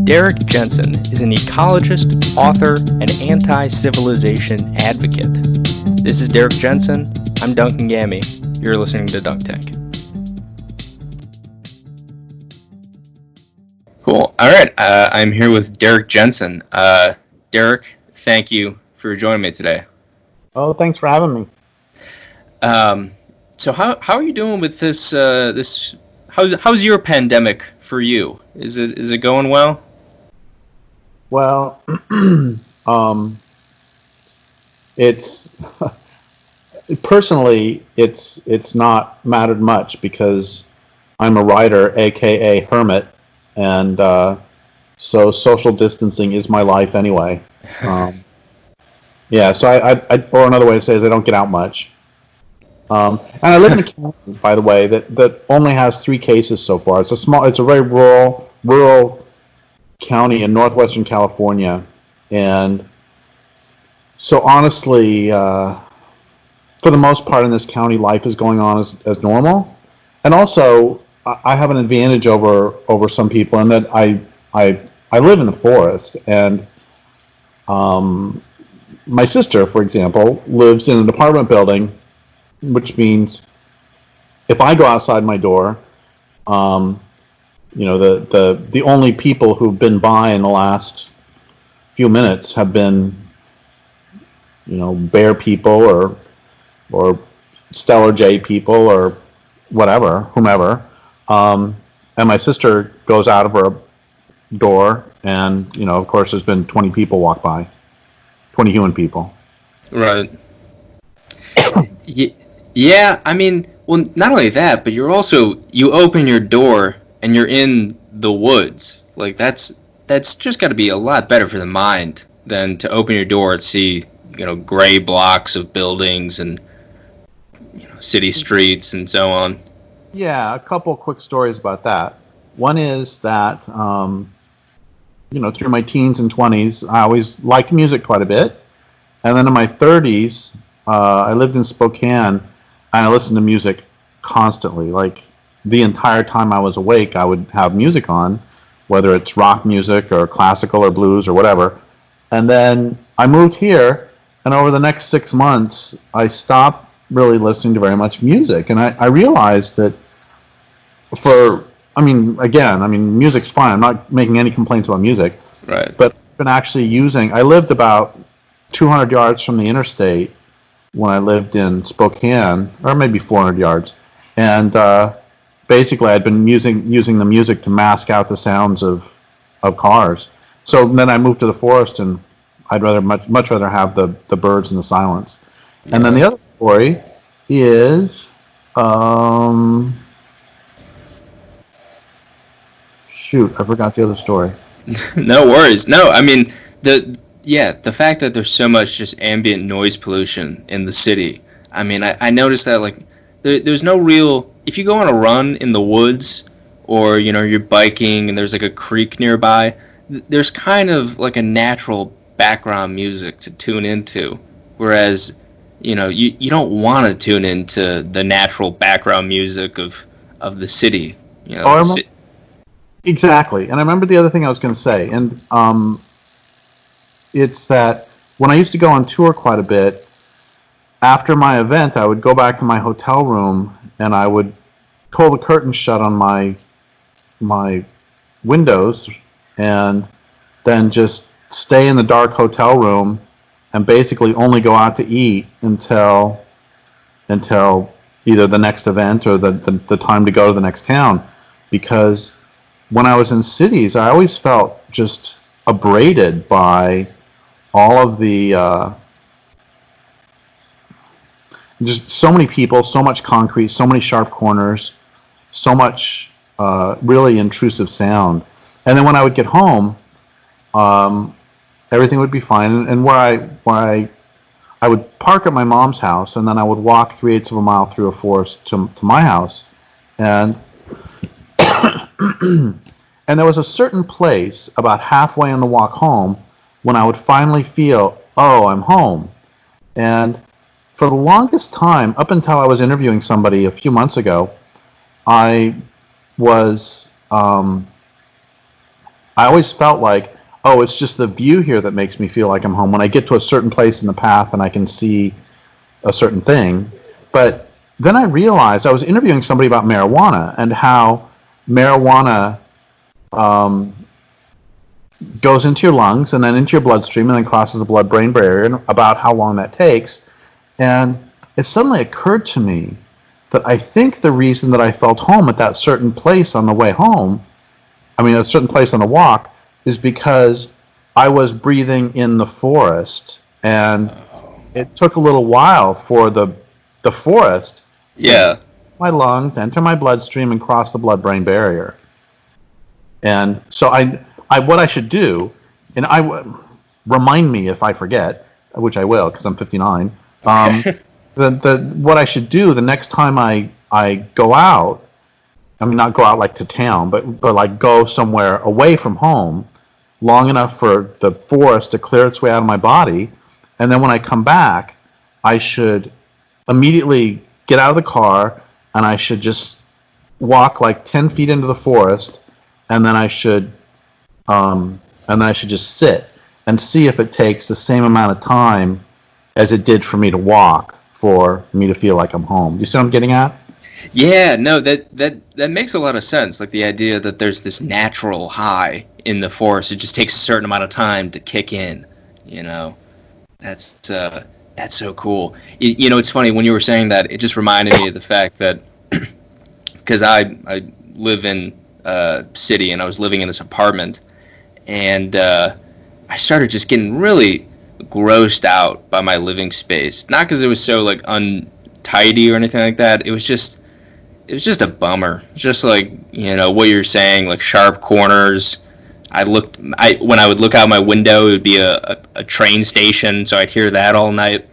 Derrick Jensen is an ecologist, author, and anti-civilization advocate. This is Derrick Jensen. I'm Duncan Gammy. You're listening to Dunk Tank. Cool. All right. I'm here with Derrick Jensen. Derrick, thank you for joining me today. Oh, thanks for having me. So how are you doing with this? How's your pandemic for you? Is it going well? Well, it's personally it's not mattered much because I'm a writer, aka hermit, and so social distancing is my life anyway. Yeah, so I or another way to say is I don't get out much. And I live in a county, by the way, that only has 3 cases so far. It's a very rural county in northwestern California, and so honestly, for the most part in this county, life is going on as normal. And also, I have an advantage over some people in that I live in the forest, and my sister, for example, lives in an apartment building, which means if I go outside my door, the only people who've been by in the last few minutes have been, bear people or Stellar J people or whomever. And my sister goes out of her door, and of course, there's been 20 people walk by, 20 human people. Right. Yeah, I mean, well, not only that, but you open your door and you're in the woods. Like that's just got to be a lot better for the mind than to open your door and see, gray blocks of buildings and city streets and so on. Yeah, a couple quick stories about that. One is that through my teens and 20s, I always liked music quite a bit. And then in my 30s, I lived in Spokane, and I listened to music constantly. Like the entire time I was awake, I would have music on, whether it's rock music or classical or blues or whatever. And then I moved here, and over the next 6 months, I stopped really listening to very much music. And I realized that music's fine. I'm not making any complaints about music. Right. But I've been actually I lived about 200 yards from the interstate when I lived in Spokane, or maybe 400 yards. And basically I'd been using the music to mask out the sounds of cars. So then I moved to the forest, and I'd much rather have the birds and the silence. Yeah. And then the other story is shoot, I forgot the other story. No worries. No, I mean the fact that there's so much just ambient noise pollution in the city. I mean, I noticed that like there's no real, if you go on a run in the woods or you're biking and there's like a creek nearby, there's kind of like a natural background music to tune into, whereas you don't want to tune into the natural background music of the city. Exactly. And I remember the other thing I was going to say, and it's that when I used to go on tour quite a bit, after my event, I would go back to my hotel room and I would pull the curtains shut on my windows and then just stay in the dark hotel room and basically only go out to eat until either the next event or the time to go to the next town. Because when I was in cities, I always felt just abraded by all of the just so many people, so much concrete, so many sharp corners, so much really intrusive sound. And then when I would get home, everything would be fine. And where I would park at my mom's house, and then I would walk 3/8 of a mile through a forest to my house, and and there was a certain place about halfway on the walk home when I would finally feel, oh, I'm home. And for the longest time, up until I was interviewing somebody a few months ago, I was I always felt like, oh, it's just the view here that makes me feel like I'm home. When I get to a certain place in the path and I can see a certain thing. But then I realized I was interviewing somebody about marijuana and how marijuana goes into your lungs and then into your bloodstream and then crosses the blood-brain barrier, and about how long that takes. And it suddenly occurred to me that I think the reason that I felt home at that certain place on the way home, a certain place on the walk, is because I was breathing in the forest, and it took a little while for the forest to my lungs, enter my bloodstream, and cross the blood-brain barrier. And so what I should do, and remind me if I forget, which I will because I'm 59. What I should do the next time I go out, not go out like to town, but like go somewhere away from home, long enough for the forest to clear its way out of my body, and then when I come back, I should immediately get out of the car and I should just walk like 10 feet into the forest, and then I should just sit and see if it takes the same amount of time as it did for me to walk for me to feel like I'm home. Do you see what I'm getting at? Yeah, no, that makes a lot of sense. Like the idea that there's this natural high in the forest. It just takes a certain amount of time to kick in. That's so cool. It's funny when you were saying that. It just reminded me of the fact that because I live in a city and I was living in this apartment, and I started just getting really grossed out by my living space. Not because it was so like untidy or anything like that. It was just a bummer. Just like what you're saying, like sharp corners. When I would look out my window, it would be a train station, so I'd hear that all night.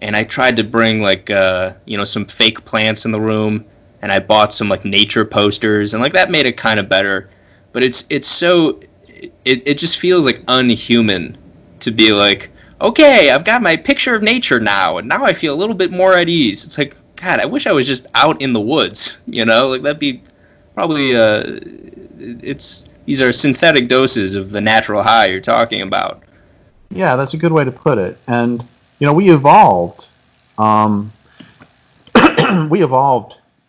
And I tried to bring like some fake plants in the room, and I bought some like nature posters, and like that made it kind of better. But it just feels like unhuman to be like, okay, I've got my picture of nature now, and now I feel a little bit more at ease. It's like, God, I wish I was just out in the woods, like that'd be probably, these are synthetic doses of the natural high you're talking about. Yeah, that's a good way to put it. And, we evolved,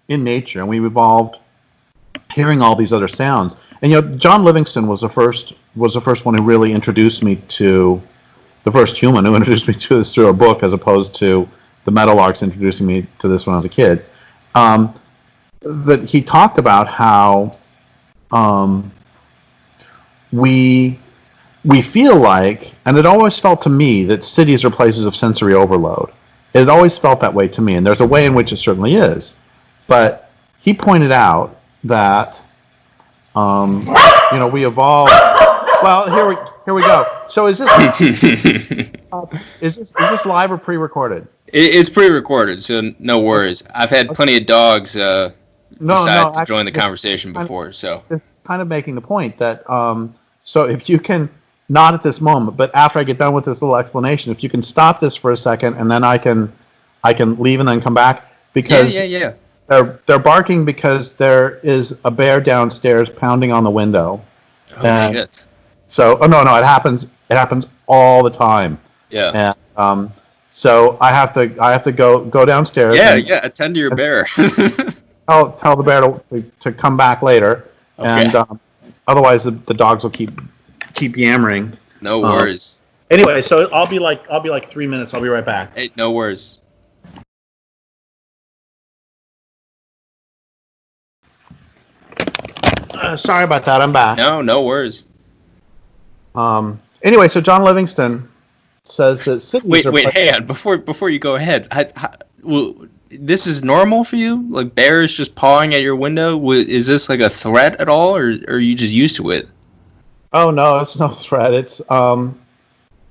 in nature, and we evolved hearing all these other sounds. And, John Livingston was the first one who really introduced me to, the first human who introduced me to this through a book, as opposed to the Meadowlarks introducing me to this when I was a kid. That he talked about how we feel like, and it always felt to me that cities are places of sensory overload. It always felt that way to me, and there's a way in which it certainly is. But he pointed out that we evolved. Well, here we go. So is this is this live or pre-recorded? It's pre-recorded, so no worries. I've had plenty of dogs decide to join the conversation before, so. It's kind of making the point that so if you can, not at this moment, but after I get done with this little explanation, if you can stop this for a second, and then I can leave and then come back, because yeah. They're barking because there is a bear downstairs pounding on the window. Oh shit! So no, it happens all the time. Yeah. And so I have to go downstairs. Yeah. Attend to your bear. I'll tell the bear to come back later, okay. And otherwise the dogs will keep yammering. No worries. Anyway, so I'll be like 3 minutes. I'll be right back. Hey, no worries. Sorry about that. I'm back. No worries. Anyway, so John Livingston says that cities Wait, hang on. Before you go ahead, this is normal for you? Like bears just pawing at your window? Is this like a threat at all, or are you just used to it? Oh no, it's no threat. It's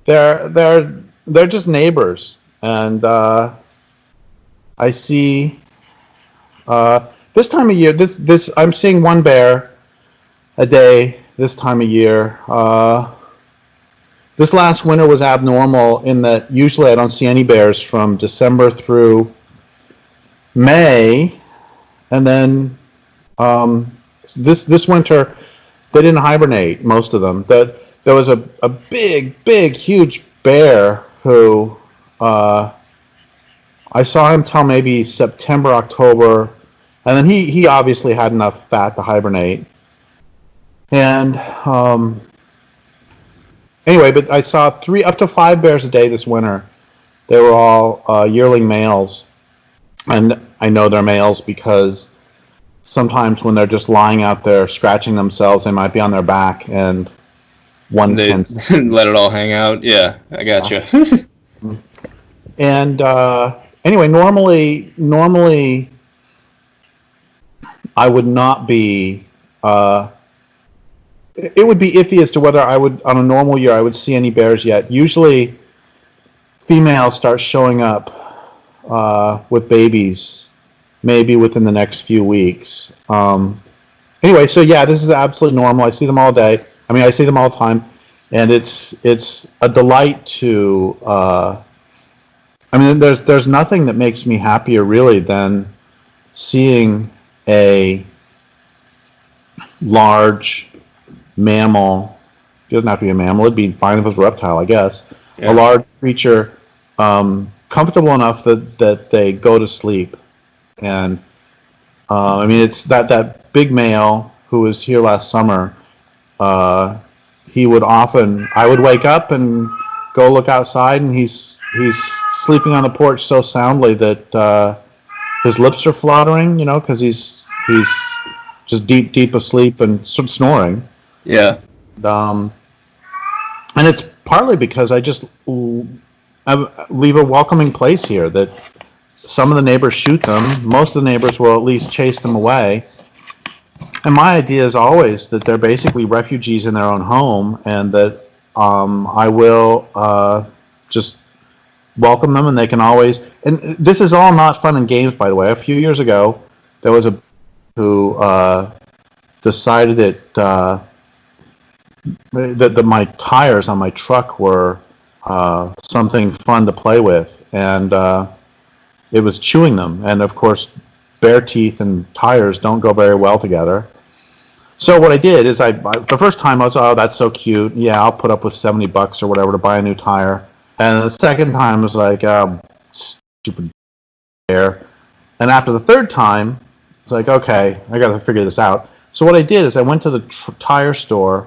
they're just neighbors, and I see this time of year. This I'm seeing one bear a day this time of year. This last winter was abnormal in that usually I don't see any bears from December through May, and then this winter They didn't hibernate, most of them. There was a big, huge bear who I saw him till maybe September, October, and then he obviously had enough fat to hibernate. And anyway, but I saw up to 5 bears a day this winter. They were all yearling males, and I know they're males because sometimes when they're just lying out there scratching themselves, they might be on their back, and one They can let it all hang out. Yeah, I gotcha. And anyway, normally I would not be. It would be iffy as to whether I would, on a normal year, I would see any bears yet. Usually, females start showing up with babies, maybe within the next few weeks. Anyway, so yeah, this is absolutely normal. I see them all day. I mean, I see them all the time, and it's a delight to. I mean, there's nothing that makes me happier really than seeing a large mammal. It doesn't have to be a mammal. It'd be fine if it was a reptile, I guess. Yeah. A large creature, comfortable enough that they go to sleep. And I mean, it's that big male who was here last summer. He would often. I would wake up and go look outside, and he's sleeping on the porch so soundly that his lips are fluttering, because he's just deep asleep and snoring. Yeah. And it's partly because I leave a welcoming place here. That some of the neighbors shoot them. Most of the neighbors will at least chase them away. And my idea is always that they're basically refugees in their own home, and that I will just welcome them, and they can always. And this is all not fun and games, by the way. A few years ago, there was a who decided that my tires on my truck were something fun to play with, and it was chewing them. And of course, bear teeth and tires don't go very well together. So what I did is the first time I was, oh, that's so cute. Yeah, I'll put up with $70 or whatever to buy a new tire. And the second time was like, stupid bear. And after the third time, it's like, okay, I got to figure this out. So what I did is I went to the tire store,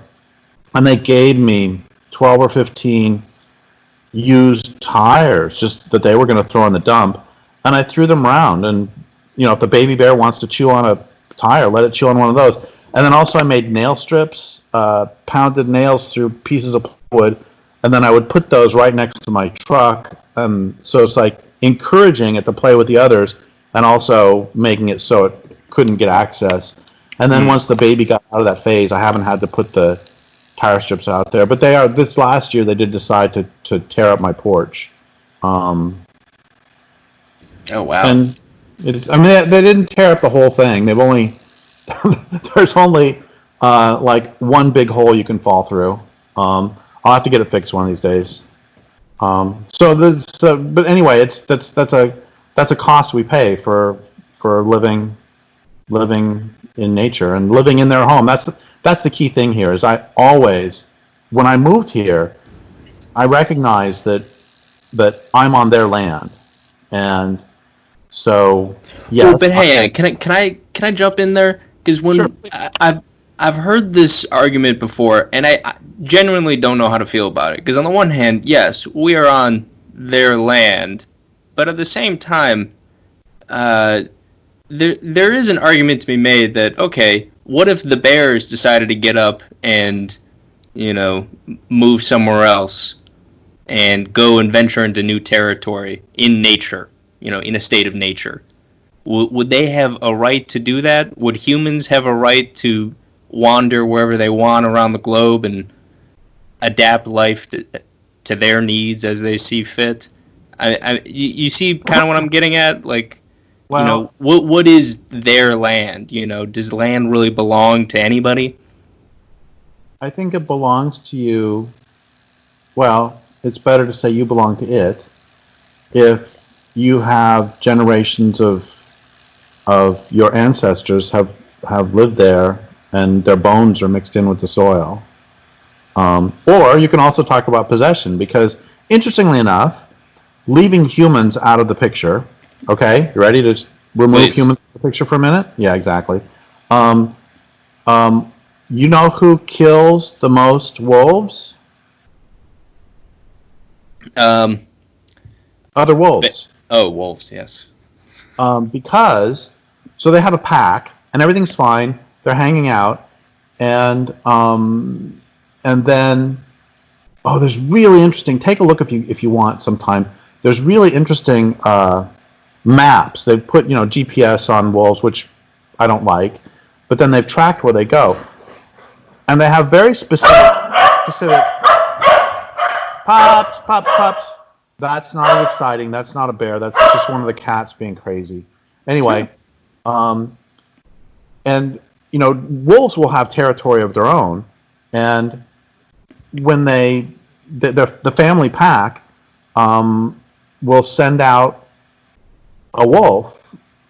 and they gave me 12 or 15 used tires, just that they were going to throw in the dump. And I threw them around. And, if the baby bear wants to chew on a tire, let it chew on one of those. And then also I made nail strips, pounded nails through pieces of wood, and then I would put those right next to my truck. So it's like encouraging it to play with the others, and also making it so it couldn't get access. And then once the baby got out of that phase, I haven't had to put the tire strips out there. But this last year they did decide to tear up my porch. Oh wow! And they didn't tear up the whole thing. They've only there's only like one big hole you can fall through. I'll have to get it fixed one of these days. But anyway, that's a cost we pay for living in nature and living in their home. That's the key thing here. Is I always, when I moved here, I recognized that I'm on their land, and so yeah. Well, but hey, can I jump in there? Because when Sure. I've heard this argument before, and I genuinely don't know how to feel about it. Because on the one hand, yes, we are on their land, but at the same time, there is an argument to be made that, okay, what if the bears decided to get up and move somewhere else and go and venture into new territory in nature, in a state of nature? Would they have a right to do that? Would humans have a right to wander wherever they want around the globe and adapt life to their needs as they see fit? You see kind of what I'm getting at? Like, Well, what is their land? Does land really belong to anybody? I think it belongs to you. Well, it's better to say you belong to it if you have generations of your ancestors have lived there and their bones are mixed in with the soil. Or you can also talk about possession, because interestingly enough, leaving humans out of the picture, okay, you ready to remove Please. humans from the picture for a minute? Yeah, exactly. Um, you know who kills the most wolves? Um, Other wolves. oh, wolves, yes. Because, so they have a pack, and everything's fine, they're hanging out, and then, oh, there's really interesting, take a look if you want sometime, there's really interesting maps. They've put, GPS on wolves, which I don't like, but then they've tracked where they go. And they have very specific pops. That's not as exciting. That's not a bear. That's just one of the cats being crazy. Anyway, and wolves will have territory of their own, and when the family pack will send out a wolf.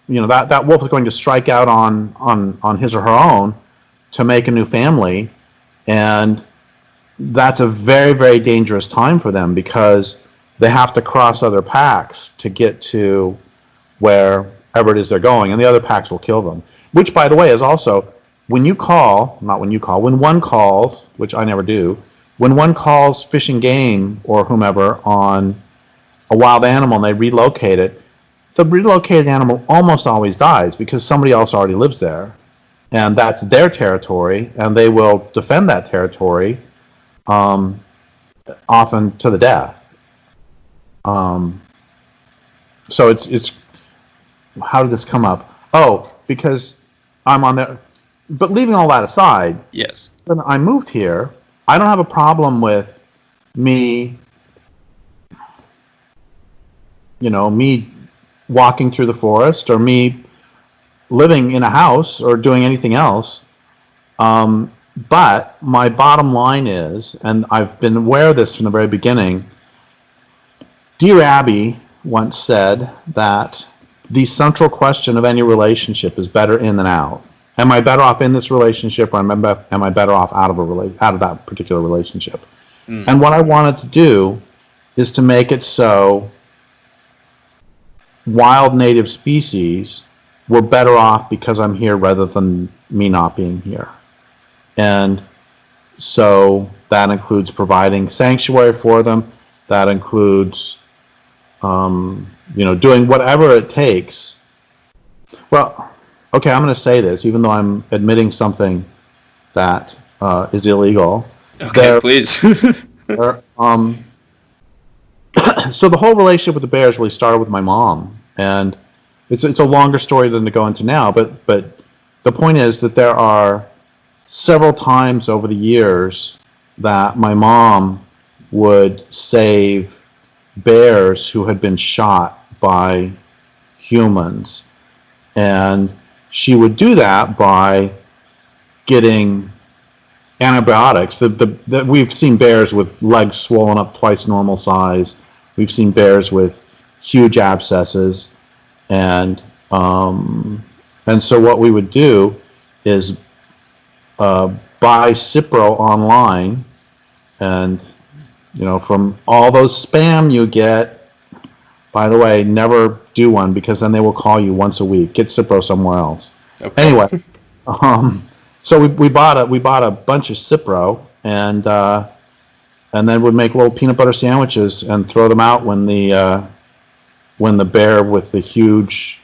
That wolf is going to strike out on his or her own to make a new family, and that's a very, very dangerous time for them, because they have to cross other packs to get to wherever it is they're going, and the other packs will kill them. Which, by the way, is also, when one calls, which I never do, when one calls Fish and Game or whomever on a wild animal and they relocate it, the relocated animal almost always dies because somebody else already lives there, and that's their territory, and they will defend that territory, often to the death. So it's how did this come up? Oh, because I'm on there. But leaving all that aside, Yes. when I moved here, I don't have a problem with me walking through the forest, or me living in a house, or doing anything else. But my bottom line is, and I've been aware of this from the very beginning, Dear Abby once said that the central question of any relationship is better in than out. Am I better off in this relationship, or am I better off out of that particular relationship? Mm. And what I wanted to do is to make it so wild native species were better off because I'm here rather than me not being here. And so that includes providing sanctuary for them. That includes, doing whatever it takes. Well, okay, I'm going to say this, even though I'm admitting something that is illegal. Okay, please. So the whole relationship with the bears really started with my mom, and it's a longer story than to go into now. But the point is that there are several times over the years that my mom would save bears who had been shot by humans, and she would do that by getting antibiotics. We've seen bears with legs swollen up twice normal size. We've seen bears with huge abscesses, and so what we would do is buy Cipro online, and from all those spam you get. By the way, never do one, because then they will call you once a week. Get Cipro somewhere else. Okay. Anyway, so we bought a bunch of Cipro, and then would make little peanut butter sandwiches and throw them out when the bear with the huge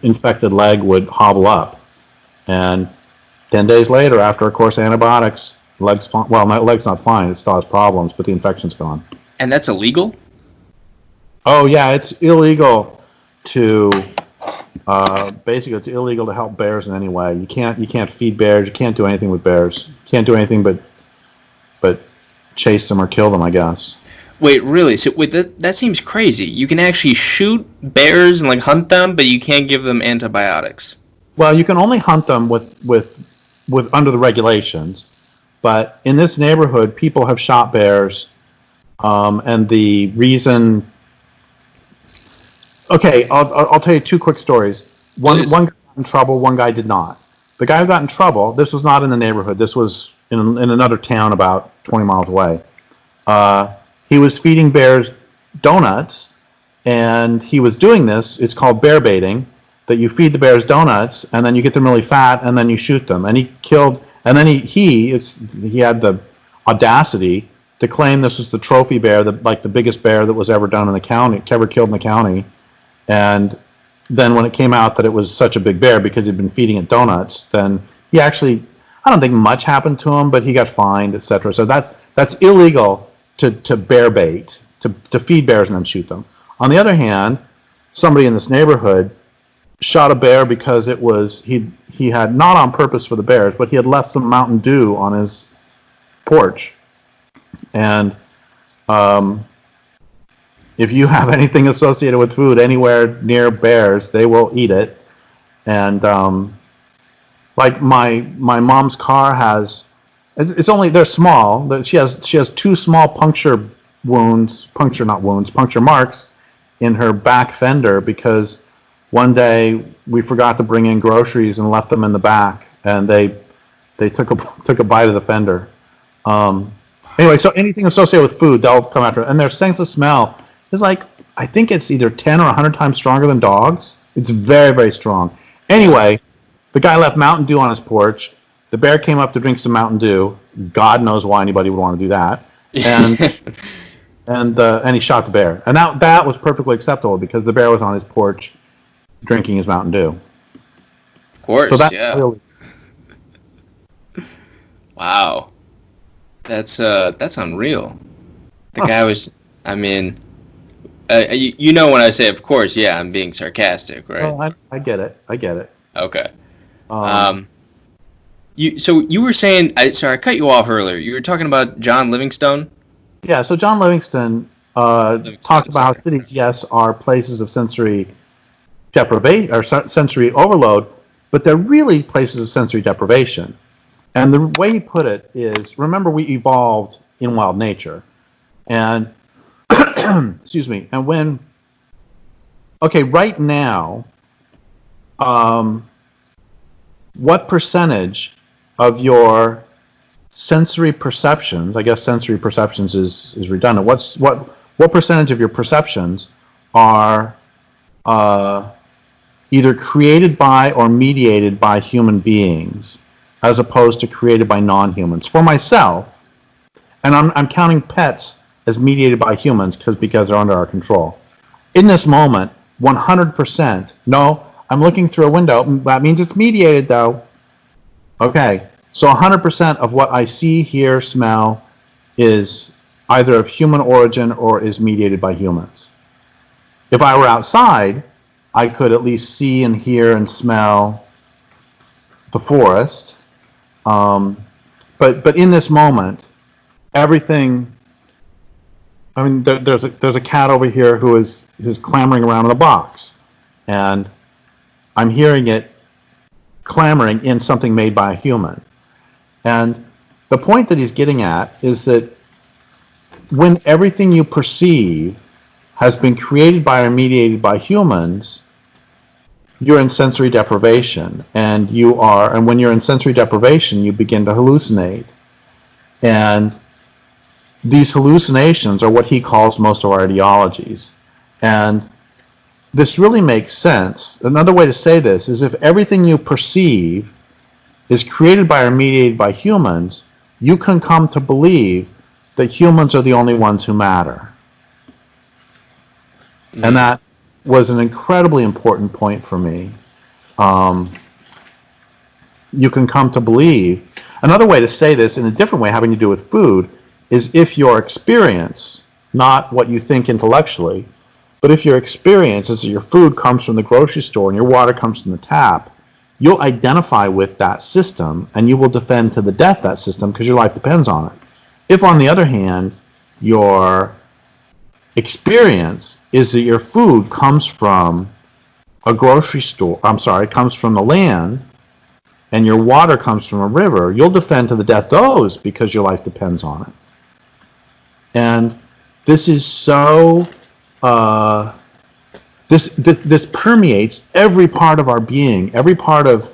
infected leg would hobble up. And 10 days later, after of course antibiotics, leg's fine. Well, my leg's not fine; it still has problems, but the infection's gone. And that's illegal? Oh yeah, it's illegal to basically it's illegal to help bears in any way. You can't feed bears. You can't do anything with bears. You can't do anything but chase them or kill them, I guess. Wait, really? So that seems crazy. You can actually shoot bears and hunt them, but you can't give them antibiotics. Well, you can only hunt them with under the regulations. But in this neighborhood, people have shot bears, and the reason. Okay, I'll tell you two quick stories. One guy got in trouble, one guy did not. The guy who got in trouble, this was not in the neighborhood, this was in another town about 20 miles away. He was feeding bears donuts, and he was doing this, it's called bear baiting, that you feed the bears donuts, and then you get them really fat, and then you shoot them. And he killed, and then he had the audacity to claim this was the trophy bear, the biggest bear that was ever done in the county, ever killed in the county. And then when it came out that it was such a big bear because he'd been feeding it donuts, then he actually, I don't think much happened to him, but he got fined, etc. So that's illegal to bear bait, to feed bears and then shoot them. On the other hand, somebody in this neighborhood shot a bear because it was he had, not on purpose for the bears, but he had left some Mountain Dew on his porch. And if you have anything associated with food anywhere near bears, they will eat it. And like my mom's car has, it's only, they're small. She has two small puncture marks in her back fender because one day we forgot to bring in groceries and left them in the back, and they took a bite of the fender. Anyway, so anything associated with food, they'll come after it. And their sense of smell is like, I think it's either 10 or 100 times stronger than dogs. It's very, very strong. Anyway, the guy left Mountain Dew on his porch. The bear came up to drink some Mountain Dew. God knows why anybody would want to do that. And he shot the bear. And that was perfectly acceptable because the bear was on his porch drinking his Mountain Dew. Of course, so yeah. Really... Wow. That's unreal. The guy was, I mean, you know when I say of course, yeah, I'm being sarcastic, right? Oh, I get it. Okay. You were saying, sorry, I cut you off earlier. You were talking about John Livingstone? Yeah, so John Livingstone talked about how cities, yes, are places of sensory deprivation or sensory overload, but they're really places of sensory deprivation. And the way he put it is, remember, we evolved in wild nature. And, excuse me, and when, okay, right now, what percentage of your sensory perceptions, I guess sensory perceptions is redundant, what percentage of your perceptions are either created by or mediated by human beings, as opposed to created by non-humans? For myself, and I'm counting pets as mediated by humans because they're under our control. In this moment, 100%, no, I'm looking through a window, that means it's mediated though. Okay, so 100% of what I see, hear, smell is either of human origin or is mediated by humans. If I were outside, I could at least see and hear and smell the forest. But in this moment, everything. I mean, there's a cat over here who's clamoring around in a box, and I'm hearing it clamoring in something made by a human. And the point that he's getting at is that when everything you perceive has been created by or mediated by humans, you're in sensory deprivation, and when you're in sensory deprivation, you begin to hallucinate. And these hallucinations are what he calls most of our ideologies. And this really makes sense. Another way to say this is, if everything you perceive is created by or mediated by humans, you can come to believe that humans are the only ones who matter. Mm. And that was an incredibly important point for me. You can come to believe. Another way to say this in a different way, having to do with food, is if your experience, not what you think intellectually, but if your experience is that your food comes from the grocery store and your water comes from the tap, you'll identify with that system and you will defend to the death that system because your life depends on it. If, on the other hand, your experience is that your food comes from a grocery store, comes from the land, and your water comes from a river, you'll defend to the death those because your life depends on it. And this is so, this permeates every part of our being, every part of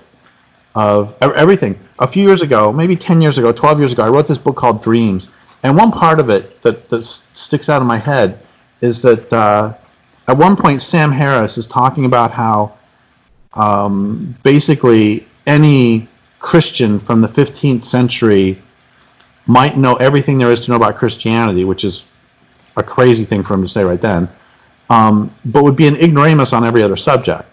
of everything. A few years ago, maybe 10 years ago, 12 years ago, I wrote this book called Dreams. And one part of it that sticks out in my head is that at one point Sam Harris is talking about how basically any Christian from the 15th century might know everything there is to know about Christianity, which is a crazy thing for him to say right then, but would be an ignoramus on every other subject.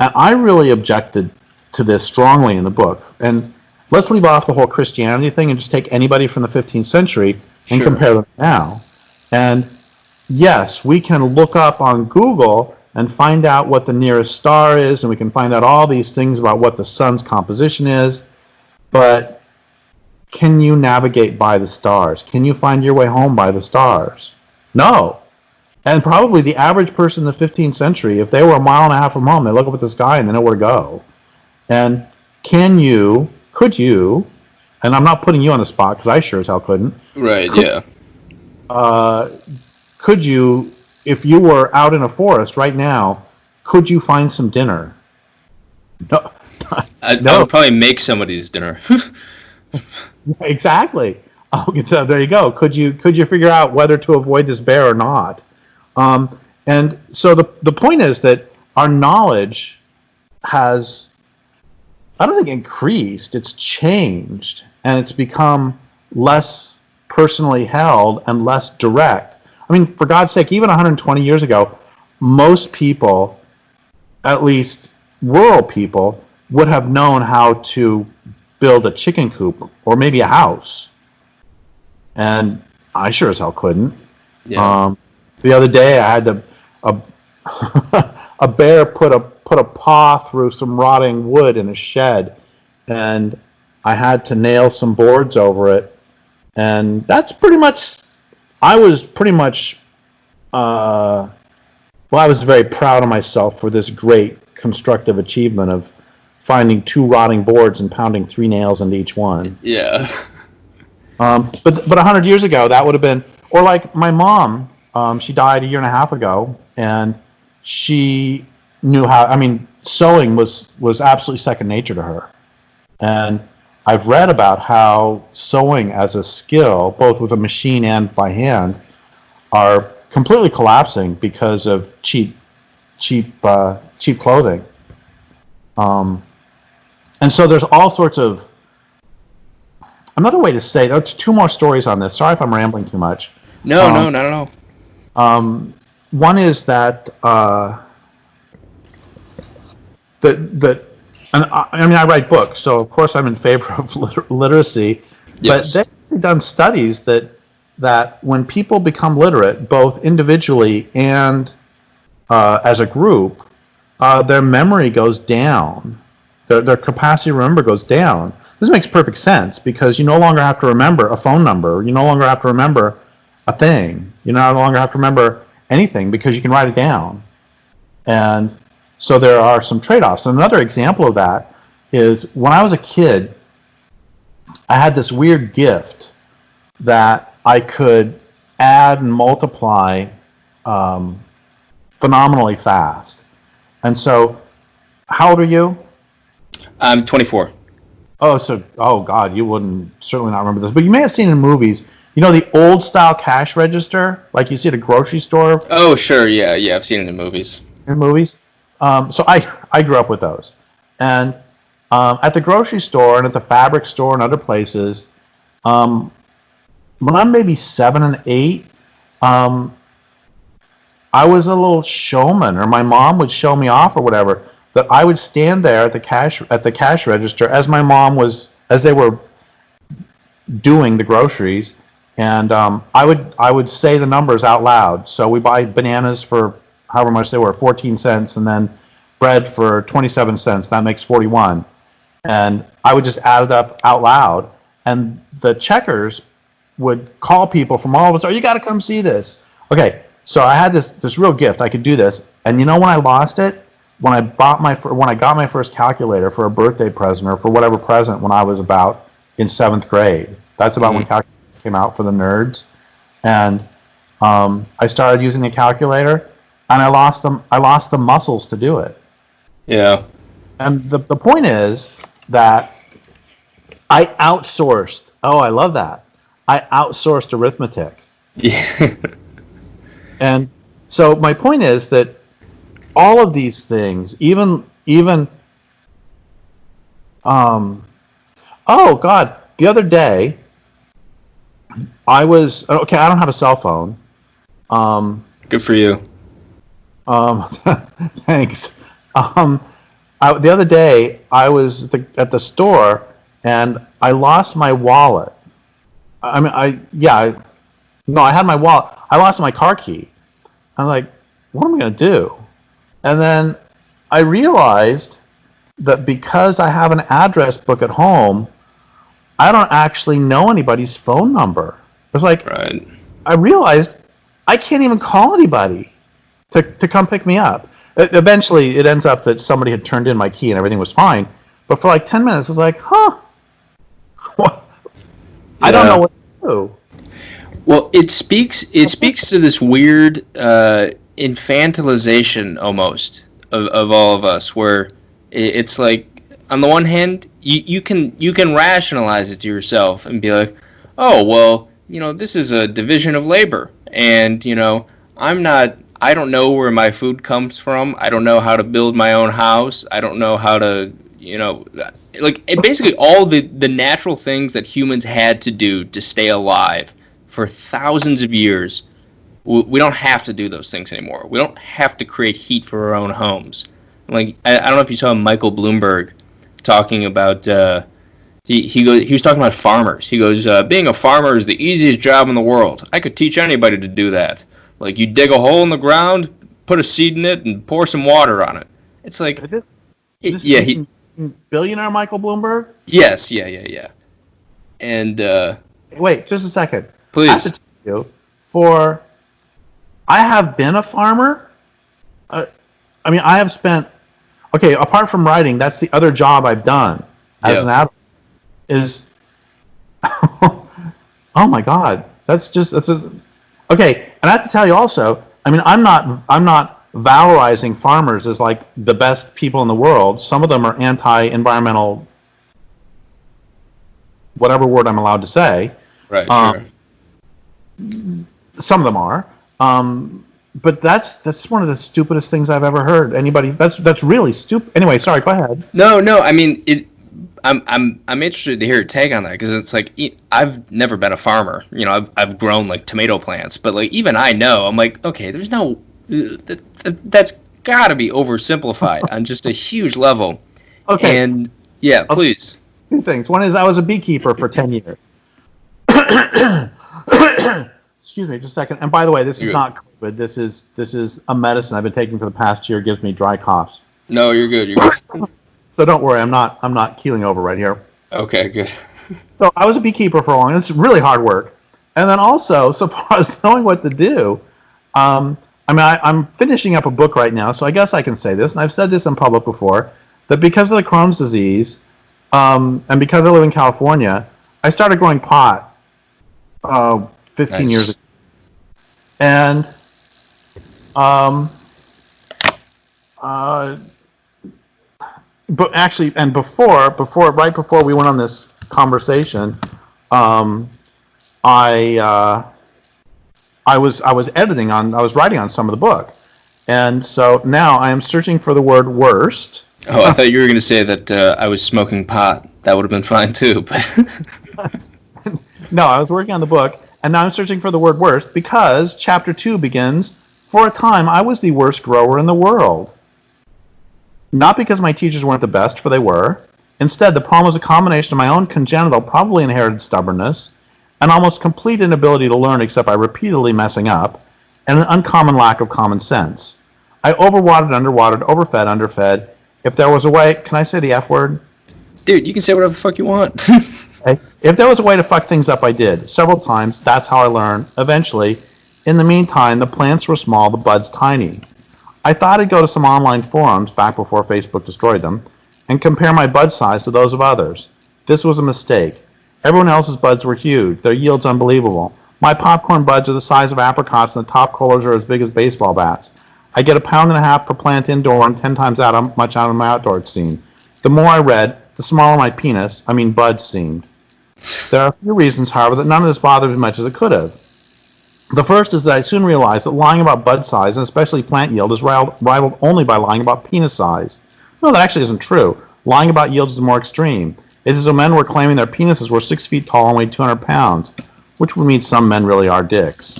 And I really objected to this strongly in the book. And let's leave off the whole Christianity thing and just take anybody from the 15th century and compare them now. And yes, we can look up on Google and find out what the nearest star is, and we can find out all these things about what the sun's composition is, but can you navigate by the stars? Can you find your way home by the stars? No. And probably the average person in the 15th century, if they were a mile and a half from home, they look up at the sky and they know where to go. And could you, and I'm not putting you on the spot because I sure as hell couldn't. Right, Could you, if you were out in a forest right now, could you find some dinner? No. I would probably make somebody's dinner. Exactly. So there you go. Could you figure out whether to avoid this bear or not? And so the point is that our knowledge has, I don't think increased, it's changed, and it's become less personally held and less direct. I mean, for God's sake, even 120 years ago, most people, at least rural people, would have known how to build a chicken coop or maybe a house. And I sure as hell couldn't. Yeah. The other day, I had a bear put a paw through some rotting wood in a shed, and I had to nail some boards over it. And that's pretty much. I was very proud of myself for this great constructive achievement of finding 2 rotting boards and pounding 3 nails into each one. Yeah. But 100 years ago, that would have been, or like my mom, she died a year and a half ago, and she knew how. I mean, sewing was absolutely second nature to her, and I've read about how sewing as a skill, both with a machine and by hand, are completely collapsing because of cheap clothing. And so there's all sorts of. Another way to say, there's 2 more stories on this. Sorry if I'm rambling too much. No, not at all. One is that and I mean, I write books, so of course I'm in favor of literacy. Yes. But they've done studies that when people become literate, both individually and as a group, their memory goes down. Their capacity to remember goes down. This makes perfect sense because you no longer have to remember a phone number. You no longer have to remember a thing. You no longer have to remember anything because you can write it down. And so there are some trade-offs. Another example of that is when I was a kid, I had this weird gift that I could add and multiply phenomenally fast. And so, how old are you? I'm 24. Oh God, you wouldn't certainly not remember this, but you may have seen in movies. You know the old style cash register, like you see at a grocery store. Oh, sure, yeah, I've seen it in movies. So I grew up with those, and at the grocery store and at the fabric store and other places, when I'm maybe 7 and 8, I was a little showman, or my mom would show me off or whatever. That I would stand there at the cash register as they were doing the groceries, and I would say the numbers out loud. So we buy bananas for however much they were, 14 cents, and then bread for 27 cents. That makes 41, and I would just add it up out loud. And the checkers would call people from all over the store. You got to come see this. Okay, so I had this real gift. I could do this, and you know when I lost it. When I got my first calculator for a birthday present or for whatever present when I was about in 7th grade. That's about when calculators came out for the nerds. And I started using a calculator, and I lost the muscles to do it. Yeah. And the point is that I outsourced. Oh, I love that. I outsourced arithmetic. Yeah. And so my point is that all of these things, even oh God, the other day I was okay. I don't have a cell phone. Good for you. Thanks. The other day I was at the store and I lost my wallet. I mean, no, I had my wallet. I lost my car key. I'm like, what am I going to do? And then I realized that because I have an address book at home, I don't actually know anybody's phone number. It was like, Right. I realized I can't even call anybody to come pick me up. Eventually, it ends up that somebody had turned in my key and everything was fine. But for like 10 minutes, I was like, I don't know what to do. Well, it speaks to this weird infantilization almost of all of us, where it's like, on the one hand, you can rationalize it to yourself and be like, oh well, this is a division of labor, and I don't know where my food comes from. I don't know how to build my own house. I don't know how to basically all the natural things that humans had to do to stay alive for thousands of years. We don't have to do those things anymore. We don't have to create heat for our own homes. Like, I don't know if you saw Michael Bloomberg talking about he was talking about farmers. He goes, being a farmer is the easiest job in the world. I could teach anybody to do that. Like, you dig a hole in the ground, put a seed in it, and pour some water on it. It's like, billionaire Michael Bloomberg? Yes, yeah. And wait, just a second. Please. I have to tell you, I have been a farmer. I mean, I have spent. Okay, apart from writing, that's the other job I've done as an adult. Oh my God, okay. And I have to tell you also. I mean, I'm not valorizing farmers as like the best people in the world. Some of them are anti-environmental, whatever word I'm allowed to say. Right, sure. Some of them are. But that's one of the stupidest things I've ever heard. That's really stupid. Anyway, sorry. Go ahead. No. I mean, I'm interested to hear your take on that, because it's like, I've never been a farmer. I've grown like tomato plants, but like even I know, I'm like, okay, there's no that's got to be oversimplified on just a huge level. Okay. And yeah, please. Two things. One is I was a beekeeper for 10 years. Excuse me, just a second. And by the way, this is not COVID. This is a medicine I've been taking for the past year. It gives me dry coughs. No, you're good. So don't worry. I'm not keeling over right here. Okay, good. So I was a beekeeper for a long time. It's really hard work. And then also, so far as knowing what to do, I'm finishing up a book right now, so I guess I can say this, and I've said this in public before, that because of the Crohn's disease, and because I live in California, I started growing pot 15 years ago. And but actually, and right before we went on this conversation, I was writing on some of the book, and so now I am searching for the word worst. Oh, I thought you were going to say that I was smoking pot. That would have been fine too, but no, I was working on the book, and now I'm searching for the word worst because chapter 2 begins, for a time I was the worst grower in the world. Not because my teachers weren't the best, for they were. Instead, the problem was a combination of my own congenital, probably inherited stubbornness, an almost complete inability to learn except by repeatedly messing up, and an uncommon lack of common sense. I overwatered, underwatered, overfed, underfed. If there was a way, can I say the F word? Dude, you can say whatever the fuck you want. Okay. If there was a way to fuck things up, I did. Several times. That's how I learned. Eventually, in the meantime, the plants were small, the buds tiny. I thought I'd go to some online forums back before Facebook destroyed them and compare my bud size to those of others. This was a mistake. Everyone else's buds were huge. Their yield's unbelievable. My popcorn buds are the size of apricots and the top collars are as big as baseball bats. I get 1.5 pounds per plant indoor and 10 times much out of my outdoor scene. The more I read, the smaller my penis, I mean buds, seemed. There are a few reasons, however, that none of this bothered me as much as it could have. The first is that I soon realized that lying about bud size, and especially plant yield, is rivaled only by lying about penis size. No, that actually isn't true. Lying about yields is more extreme. It is as though men were claiming their penises were 6 feet tall and weighed 200 pounds, which would mean some men really are dicks.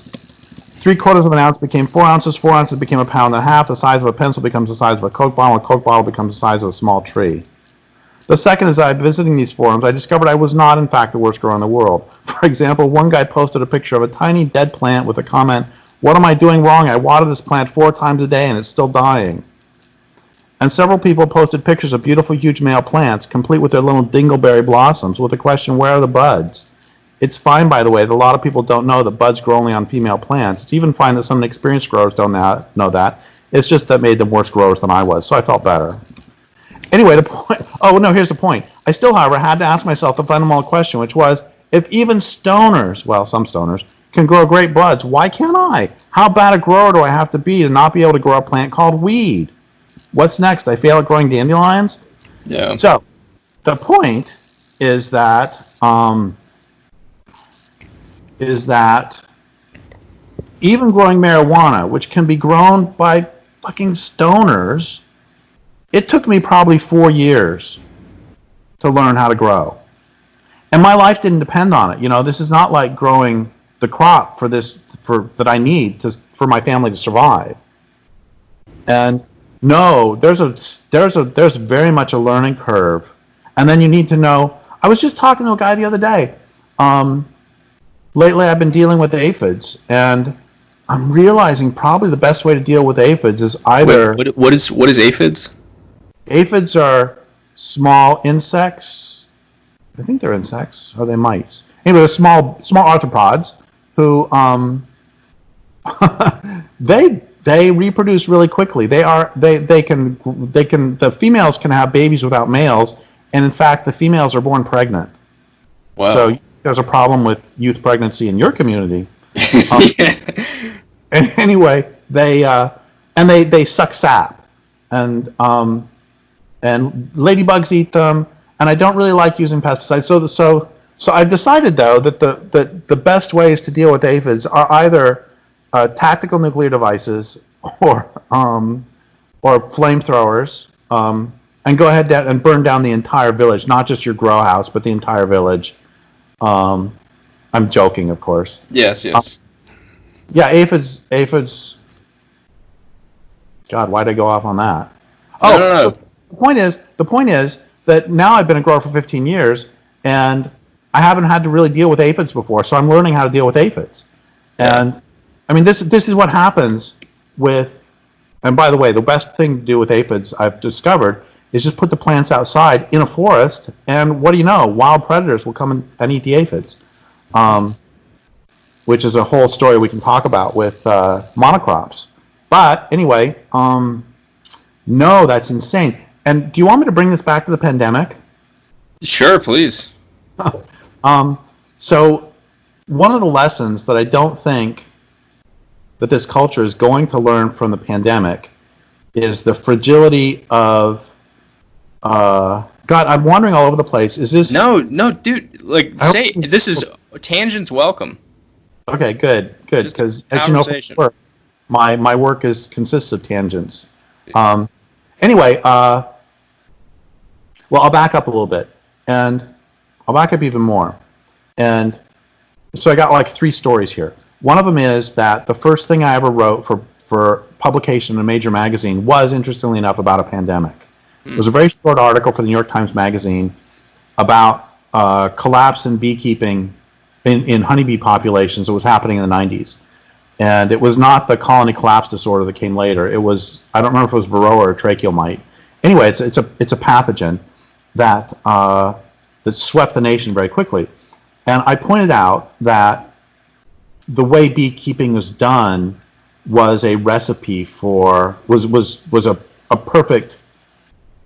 3/4 of an ounce became 4 ounces, 4 ounces became a pound and a half, the size of a pencil becomes the size of a Coke bottle, and a Coke bottle becomes the size of a small tree. The second is that visiting these forums, I discovered I was not, in fact, the worst grower in the world. For example, one guy posted a picture of a tiny dead plant with a comment, "What am I doing wrong? I water this plant 4 times a day and it's still dying." And several people posted pictures of beautiful, huge male plants, complete with their little dingleberry blossoms, with the question, where are the buds? It's fine, by the way, that a lot of people don't know that buds grow only on female plants. It's even fine that some experienced growers don't know that. It's just that made them worse growers than I was, so I felt better. Anyway, the point. Oh no, here's the point. I still, however, had to ask myself the fundamental question, which was, if even stoners, well, some stoners, can grow great buds, why can't I? How bad a grower do I have to be to not be able to grow a plant called weed? What's next? I fail at growing dandelions? Yeah. So, the point is that even growing marijuana, which can be grown by fucking stoners, it took me probably 4 years to learn how to grow. And my life didn't depend on it. You know, this is not like growing the crop that I need for my family to survive. And no, there's very much a learning curve. And then you need to know, I was just talking to a guy the other day. Lately I've been dealing with aphids, and I'm realizing probably the best way to deal with aphids is either... Wait, what is aphids? Aphids are small insects. I think they're insects. Or are they mites? Anyway, they're small arthropods who they reproduce really quickly. The females can have babies without males, and in fact, the females are born pregnant. Wow. So there's a problem with youth pregnancy in your community. Yeah. And anyway, they suck sap, and ladybugs eat them, and I don't really like using pesticides. So I've decided though that the best ways to deal with aphids are either tactical nuclear devices or flamethrowers, and go ahead and burn down the entire village, not just your grow house, but the entire village. I'm joking, of course. Yes. Yeah, aphids. God, why'd I go off on that? Oh, no. So the point is that now I've been a grower for 15 years, and I haven't had to really deal with aphids before, so I'm learning how to deal with aphids. And I mean, this is what happens with. And by the way, the best thing to do with aphids I've discovered is just put the plants outside in a forest, and what do you know? Wild predators will come and eat the aphids, which is a whole story we can talk about with monocrops. But anyway, no, that's insane. And do you want me to bring this back to the pandemic? Sure, please. So one of the lessons that I don't think that this culture is going to learn from the pandemic is the fragility of God, I'm wandering all over the place. Is this... No, dude. Like, say this is tangents welcome. Okay, good. Because as you know, from work, my work consists of tangents. Anyway, well, I'll back up a little bit, and I'll back up even more. And so I got like 3 stories here. One of them is that the first thing I ever wrote for publication in a major magazine was, interestingly enough, about a pandemic. It was a very short article for the New York Times Magazine about collapse in beekeeping in honeybee populations that was happening in the 90s. And it was not the colony collapse disorder that came later. It was, I don't remember if it was varroa or tracheal mite. Anyway, it's a pathogen that swept the nation very quickly. And I pointed out that the way beekeeping was done was a recipe for was a perfect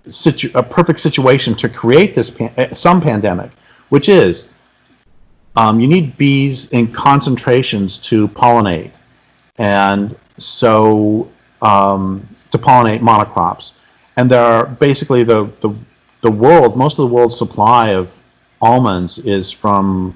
situation to create this some pandemic, which is you need bees in concentrations to pollinate, and so to pollinate monocrops. And there are basically the most of the world's supply of almonds is from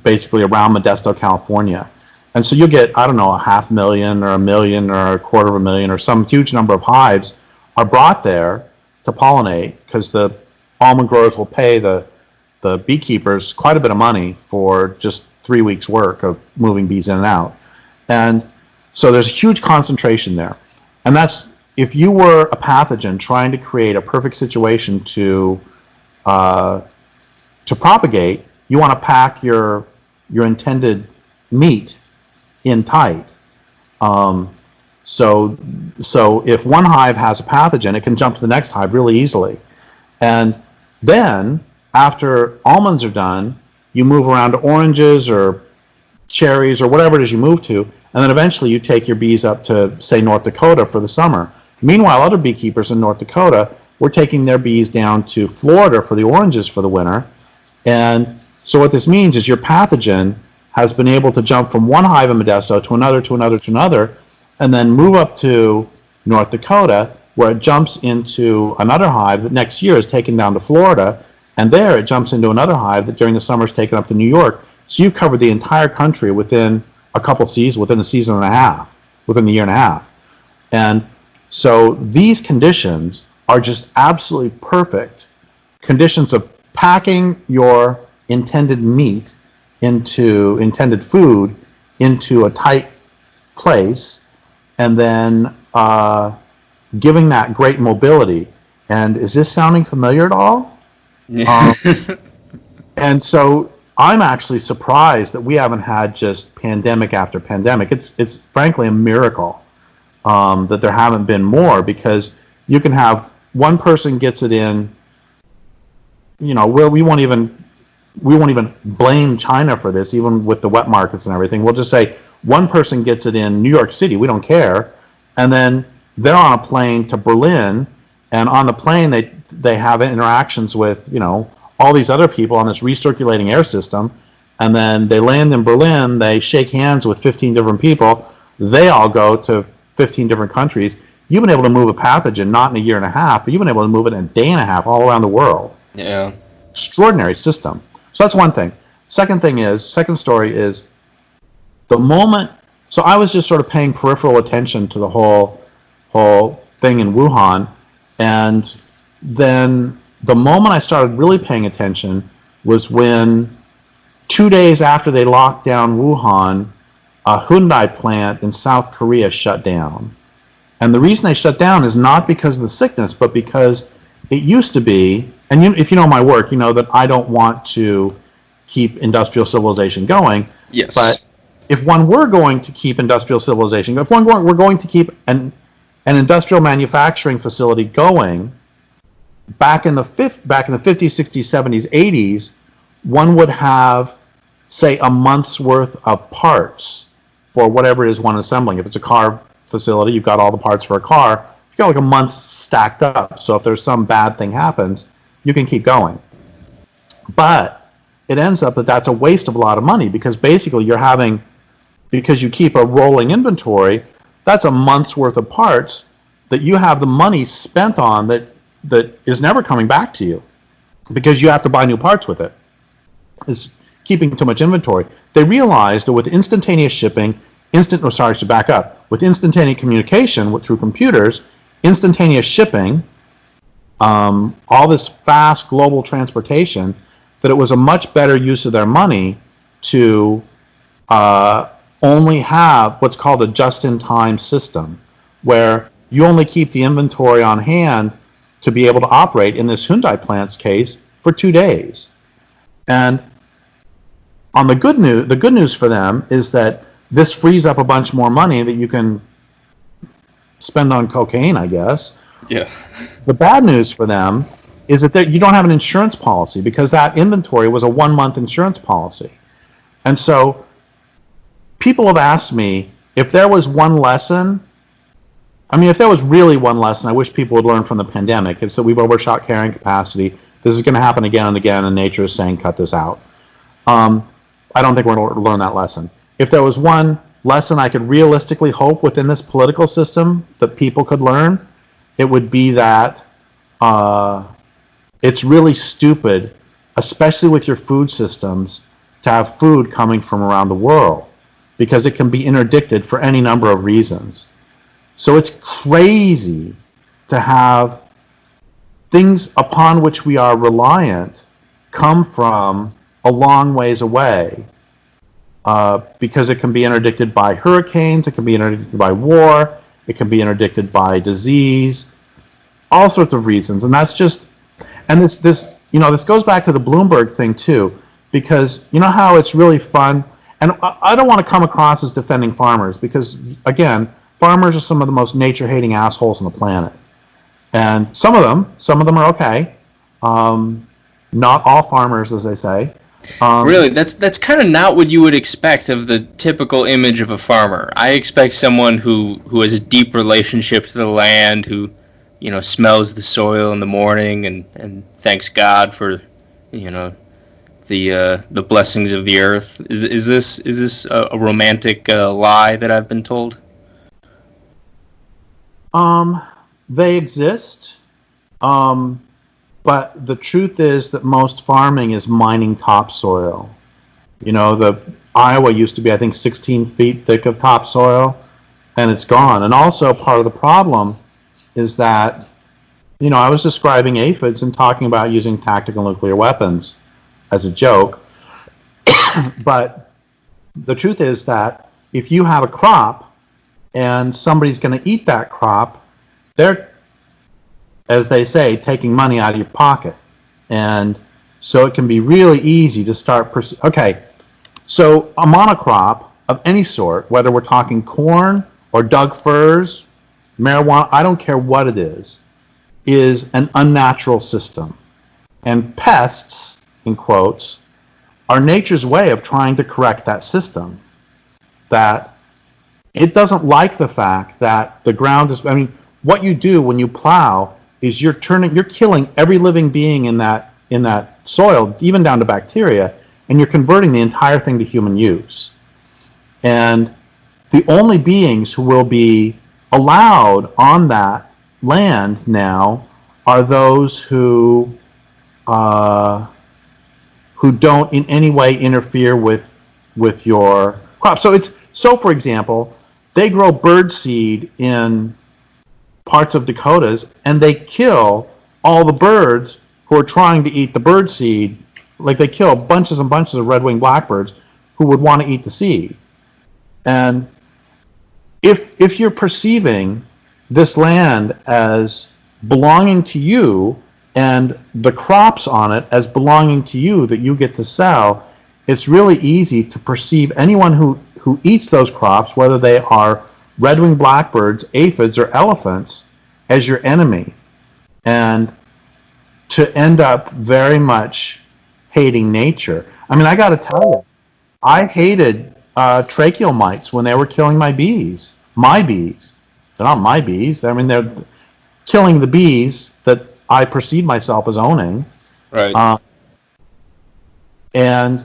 basically around Modesto, California. And so you get, I don't know, 500,000 or 1,000,000 or 250,000 or some huge number of hives are brought there to pollinate, because the almond growers will pay the beekeepers quite a bit of money for just 3 weeks work of moving bees in and out. And so there's a huge concentration there. And that's, if you were a pathogen trying to create a perfect situation to propagate, you want to pack your intended meat in tight. So if one hive has a pathogen, it can jump to the next hive really easily. And then after almonds are done, you move around to oranges or cherries or whatever it is you move to, and then eventually you take your bees up to, say, North Dakota for the summer. Meanwhile, other beekeepers in North Dakota were taking their bees down to Florida for the oranges for the winter. And so what this means is your pathogen has been able to jump from one hive in Modesto to another, to another, to another, and then move up to North Dakota, where it jumps into another hive that next year is taken down to Florida, and there it jumps into another hive that during the summer is taken up to New York. So you've covered the entire country within a couple seasons, within a season and a half, within a year and a half. And so these conditions are just absolutely perfect conditions of packing your intended meat intended food into a tight place, and then giving that great mobility. And is this sounding familiar at all? Yeah. And so I'm actually surprised that we haven't had just pandemic after pandemic. It's frankly a miracle that there haven't been more, because you can have one person gets it in, where we won't even blame China for this, even with the wet markets and everything. We'll just say one person gets it in New York City, we don't care, and then they're on a plane to Berlin, and on the plane they have interactions with all these other people on this recirculating air system, and then they land in Berlin, they shake hands with 15 different people, they all go to 15 different countries. You've been able to move a pathogen not in a year and a half, but you've been able to move it in a day and a half all around the world. Yeah. Extraordinary system. So that's one thing. Second story is the moment. So I was just sort of paying peripheral attention to the whole thing in Wuhan, and then the moment I started really paying attention was when 2 days after they locked down Wuhan, a Hyundai plant in South Korea shut down. And the reason they shut down is not because of the sickness, but because it used to be, and if you know my work, you know that I don't want to keep industrial civilization going. Yes. But if one were going to keep industrial civilization, if one were going to keep an industrial manufacturing facility going, back in the 50s, 60s, 70s, 80s, one would have, say, a month's worth of parts for whatever it is one assembling. If it's a car facility, you've got all the parts for a car. You've got like a month stacked up. So if there's some bad thing happens, you can keep going. But it ends up that that's a waste of a lot of money, because basically because you keep a rolling inventory, that's a month's worth of parts that you have the money spent on that is never coming back to you, because you have to buy new parts with it. It's keeping too much inventory. They realized that with instantaneous shipping, with instantaneous communication through computers, instantaneous shipping, all this fast global transportation, that it was a much better use of their money to only have what's called a just-in-time system, where you only keep the inventory on hand to be able to operate, in this Hyundai plant's case, for 2 days. And on the good news for them is that this frees up a bunch more money that you can spend on cocaine, I guess. Yeah. The bad news for them is that you don't have an insurance policy, because that inventory was a 1-month insurance policy. And so people have asked me if there was one lesson. I mean, if there was really one lesson I wish people would learn from the pandemic, it's that we've overshot carrying capacity. This is going to happen again and again, and nature is saying cut this out. I don't think we're going to learn that lesson. If there was one lesson I could realistically hope within this political system that people could learn, it would be that it's really stupid, especially with your food systems, to have food coming from around the world, because it can be interdicted for any number of reasons. So it's crazy to have things upon which we are reliant come from a long ways away, because it can be interdicted by hurricanes, it can be interdicted by war, it can be interdicted by disease, all sorts of reasons. And that's just, and this goes back to the Bloomberg thing too, because you know how it's really fun, and I don't want to come across as defending farmers, because again, farmers are some of the most nature-hating assholes on the planet. And some of them are okay. Not all farmers, as they say. Really, that's kind of not what you would expect of the typical image of a farmer. I expect someone who has a deep relationship to the land, who, smells the soil in the morning and thanks God for, the blessings of the earth. Is this a romantic lie that I've been told? They exist, but the truth is that most farming is mining topsoil. The Iowa used to be, I think, 16 feet thick of topsoil, and it's gone. And also part of the problem is that, I was describing aphids and talking about using tactical nuclear weapons as a joke, but the truth is that if you have a crop and somebody's going to eat that crop, they're, as they say, taking money out of your pocket. And so it can be really easy to start. Okay, so a monocrop of any sort, whether we're talking corn or Doug firs, marijuana, I don't care what it is an unnatural system. And pests, in quotes, are nature's way of trying to correct that system. That it doesn't like the fact that the ground is, what you do when you plow is you're killing every living being in that soil, even down to bacteria, and you're converting the entire thing to human use. And the only beings who will be allowed on that land now are those who don't in any way interfere with your crop. So for example, they grow bird seed in parts of Dakotas, and they kill all the birds who are trying to eat the bird seed. Like, they kill bunches and bunches of red-winged blackbirds who would want to eat the seed. And if you're perceiving this land as belonging to you and the crops on it as belonging to you that you get to sell, it's really easy to perceive anyone who eats those crops, whether they are red-winged blackbirds, aphids, or elephants, as your enemy, and to end up very much hating nature. I got to tell you, I hated tracheal mites when they were killing my bees. My bees. They're not my bees. They're killing the bees that I perceive myself as owning. Right. And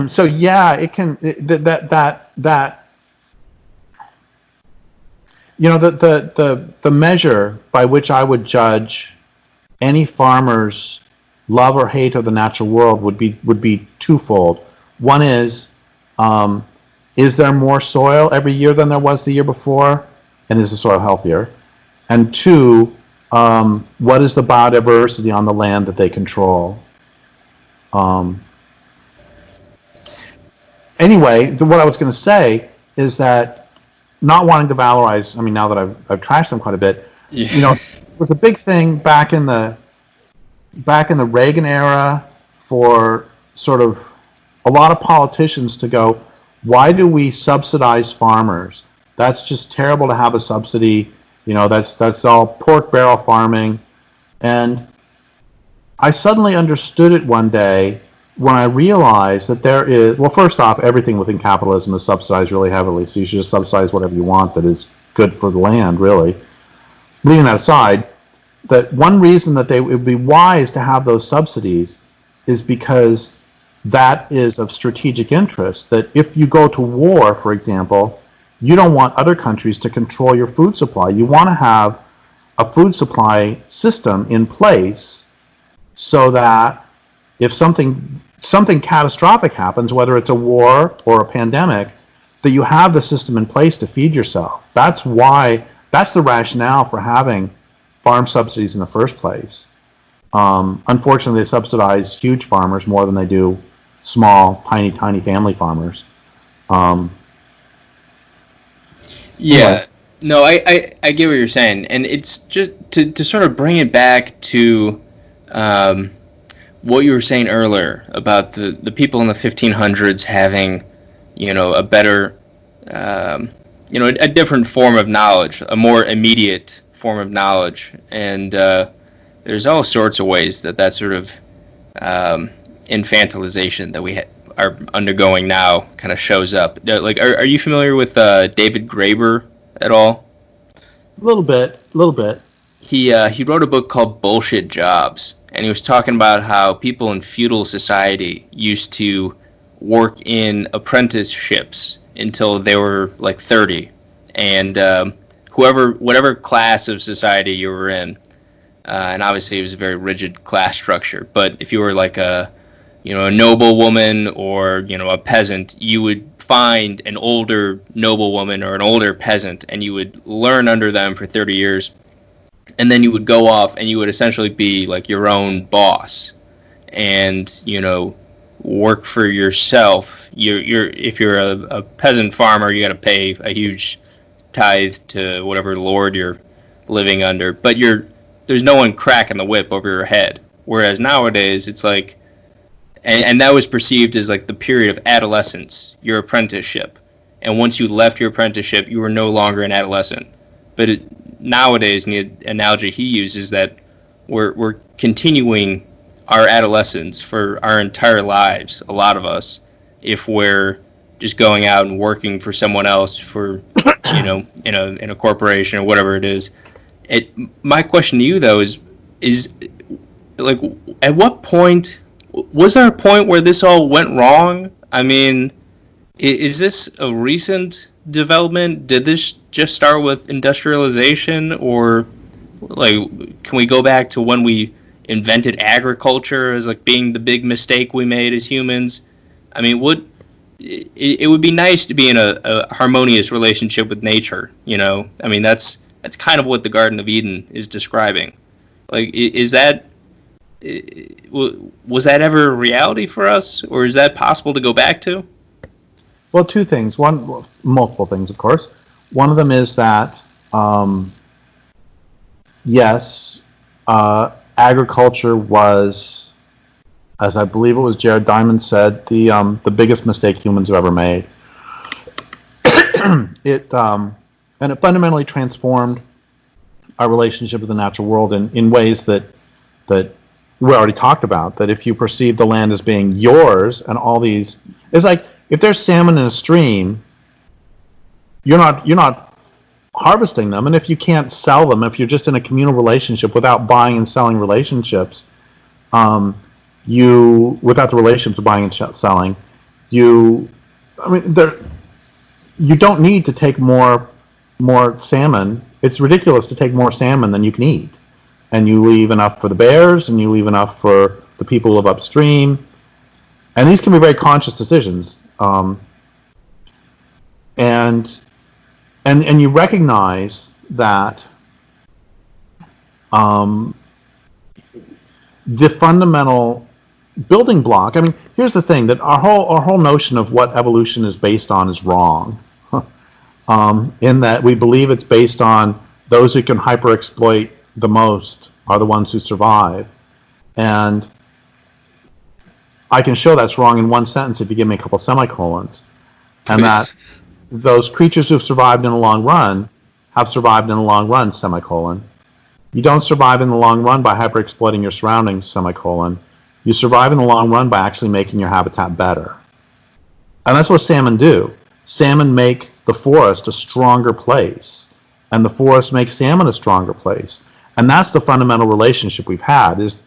so yeah, it can the measure by which I would judge any farmer's love or hate of the natural world would be twofold. One is there more soil every year than there was the year before, and is the soil healthier? And two, what is the biodiversity on the land that they control? Anyway, what I was going to say is that, not wanting to valorize, now that I've trashed them quite a bit, it was a big thing back in the Reagan era for sort of a lot of politicians to go, why do we subsidize farmers? That's just terrible to have a subsidy. That's all pork barrel farming. And I suddenly understood it one day when I realized that there is, well, first off, everything within capitalism is subsidized really heavily, so you should just subsidize whatever you want that is good for the land, really. Leaving that aside, that one reason that it would be wise to have those subsidies is because that is of strategic interest, that if you go to war, for example, you don't want other countries to control your food supply. You want to have a food supply system in place so that if something catastrophic happens, whether it's a war or a pandemic, that you have the system in place to feed yourself. That's the rationale for having farm subsidies in the first place. Unfortunately, they subsidize huge farmers more than they do small, tiny family farmers. Yeah. Anyway. No, I get what you're saying, and it's just to sort of bring it back to what you were saying earlier about the people in the 1500s having, a better, a different form of knowledge, a more immediate form of knowledge, and there's all sorts of ways that sort of infantilization that we are undergoing now kind of shows up. Like, are you familiar with David Graeber at all? A little bit. He wrote a book called Bullshit Jobs, and he was talking about how people in feudal society used to work in apprenticeships until they were like 30, and whatever class of society you were in, and obviously it was a very rigid class structure. But if you were like a noble woman or a peasant, you would find an older noblewoman or an older peasant, and you would learn under them for 30 years, and then you would go off and you would essentially be like your own boss, and work for yourself. If you're a peasant farmer, you got to pay a huge tithe to whatever lord you're living under, but there's no one cracking the whip over your head. Whereas nowadays it's like, and that was perceived as like the period of adolescence, your apprenticeship. And once you left your apprenticeship, you were no longer an adolescent. But nowadays, the analogy he uses, that we're continuing our adolescence for our entire lives, a lot of us, if we're just going out and working for someone else for, in a corporation or whatever it is. My question to you though is like, at what point was there a point where this all went wrong? I mean, is this a recent development? Did this just start with industrialization, or like, can we go back to when we invented agriculture as like being the big mistake we made as humans? I mean, it would be nice to be in a harmonious relationship with nature, I mean, that's kind of what the Garden of Eden is describing. Like, was that ever a reality for us, or is that possible to go back to? Well, two things. Multiple things, of course. One of them is that, yes, agriculture was, as I believe it was Jared Diamond said, the biggest mistake humans have ever made. It fundamentally transformed our relationship with the natural world in ways that we already talked about. That if you perceive the land as being yours, and all these, it's like if there's salmon in a stream, you're not harvesting them, and if you can't sell them, if you're just in a communal relationship without buying and selling relationships, without the relationship of buying and selling, you don't need to take more salmon. It's ridiculous to take more salmon than you can eat, and you leave enough for the bears, and you leave enough for the people who live upstream, and these can be very conscious decisions, and you recognize that the fundamental building block. I mean, here's the thing: that our whole notion of what evolution is based on is wrong. In that we believe it's based on those who can hyper-exploit the most are the ones who survive. And I can show that's wrong in one sentence if you give me a couple semicolons. And that those creatures who've survived in the long run have survived in the long run, semicolon. You don't survive in the long run by hyper-exploiting your surroundings, semicolon. You survive in the long run by actually making your habitat better. And that's what salmon do. Salmon make the forest a stronger place, and the forest makes salmon a stronger place. And that's the fundamental relationship we've had, is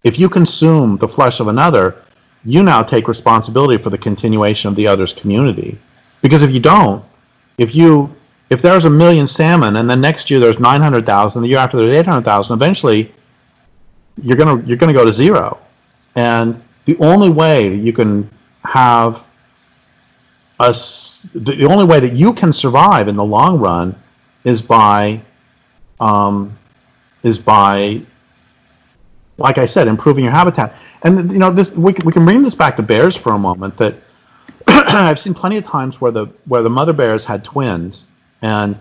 if you consume the flesh of another, you now take responsibility for the continuation of the other's community. Because if you don't, if you if there's 1,000,000 salmon, and then next year there's 900,000, the year after there's 800,000, eventually you're gonna go to zero. And the only way you can have the only way that you can survive in the long run is by like I said, improving your habitat. And this we can bring this back to bears for a moment. That I've seen plenty of times where the mother bears had twins, and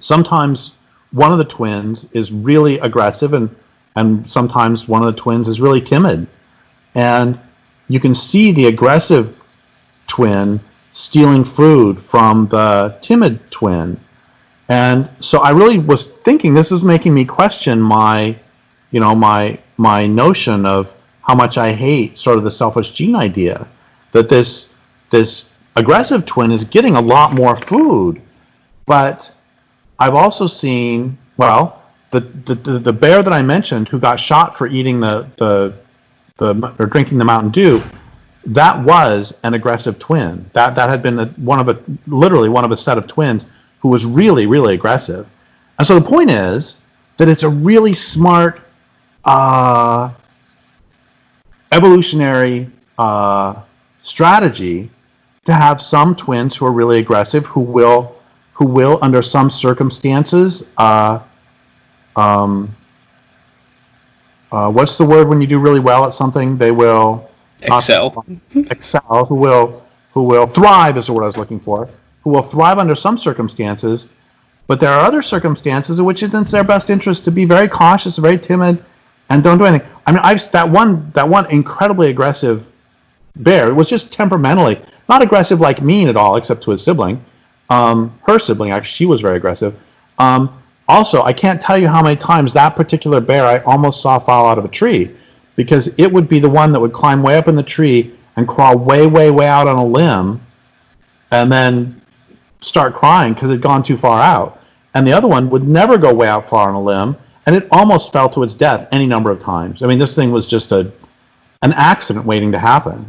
sometimes one of the twins is really aggressive, and sometimes one of the twins is really timid. And you can see the aggressive twin stealing food from the timid twin. And so I really was thinking, this is making me question my notion of how much I hate sort of the selfish gene idea, that this aggressive twin is getting a lot more food. But I've also seen, well, the bear that I mentioned who got shot for eating or drinking the Mountain Dew, that was an aggressive twin. That had been literally one of a set of twins who was really, really aggressive. And so the point is that it's a really smart evolutionary strategy to have some twins who are really aggressive, who will under some circumstances what's the word when you do really well at something? They will excel. Excel. Who will thrive is the word I was looking for. Who will thrive under some circumstances, but there are other circumstances in which it's in their best interest to be very cautious, very timid, and don't do anything. I mean, that one incredibly aggressive bear, it was just temperamentally not aggressive like mean at all, except to his sibling. Her sibling, actually, she was very aggressive. Also, I can't tell you how many times that particular bear I almost saw fall out of a tree, because it would be the one that would climb way up in the tree and crawl way, way, way out on a limb, and then start crying because it had gone too far out. And the other one would never go way out far on a limb, and it almost fell to its death any number of times. I mean, this thing was just an accident waiting to happen.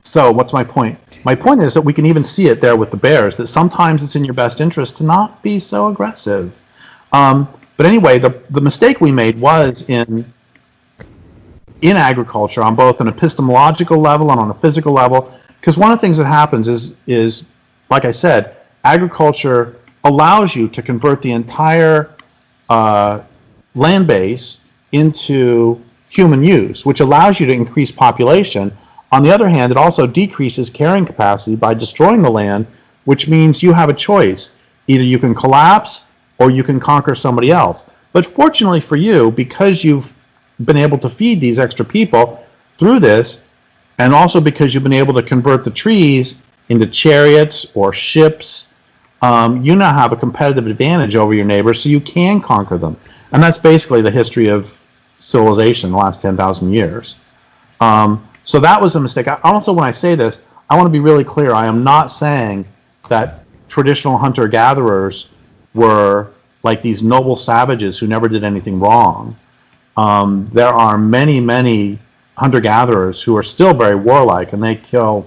So what's my point? My point is that we can even see it there with the bears, that sometimes it's in your best interest to not be so aggressive. But anyway, the mistake we made was in agriculture on both an epistemological level and on a physical level, because one of the things that happens is, like I said, agriculture allows you to convert the entire land base into human use, which allows you to increase population. On the other hand, it also decreases carrying capacity by destroying the land, which means you have a choice. Either you can collapse or you can conquer somebody else. But fortunately for you, because you've been able to feed these extra people through this, and also because you've been able to convert the trees into chariots or ships, you now have a competitive advantage over your neighbors, so you can conquer them. And that's basically the history of civilization in the last 10,000 years. So that was a mistake. Also, when I say this, I want to be really clear. I am not saying that traditional hunter-gatherers were like these noble savages who never did anything wrong. There are many, many hunter-gatherers who are still very warlike, and they kill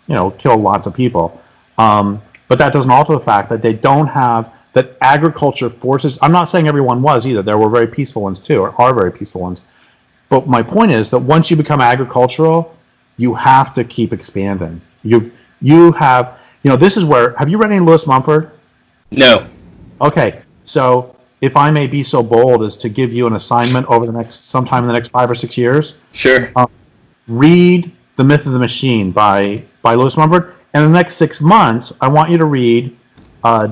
lots of people. But that doesn't alter the fact that they don't have, that agriculture forces, I'm not saying everyone was either. There were very peaceful ones too, or are very peaceful ones. But my point is that once you become agricultural, you have to keep expanding. You have, this is where, have you read any Lewis Mumford? No. Okay, so if I may be so bold as to give you an assignment sometime in the next 5 or 6 years. Sure. Read The Myth of the Machine by Lewis Mumford. And in the next 6 months, I want you to read, I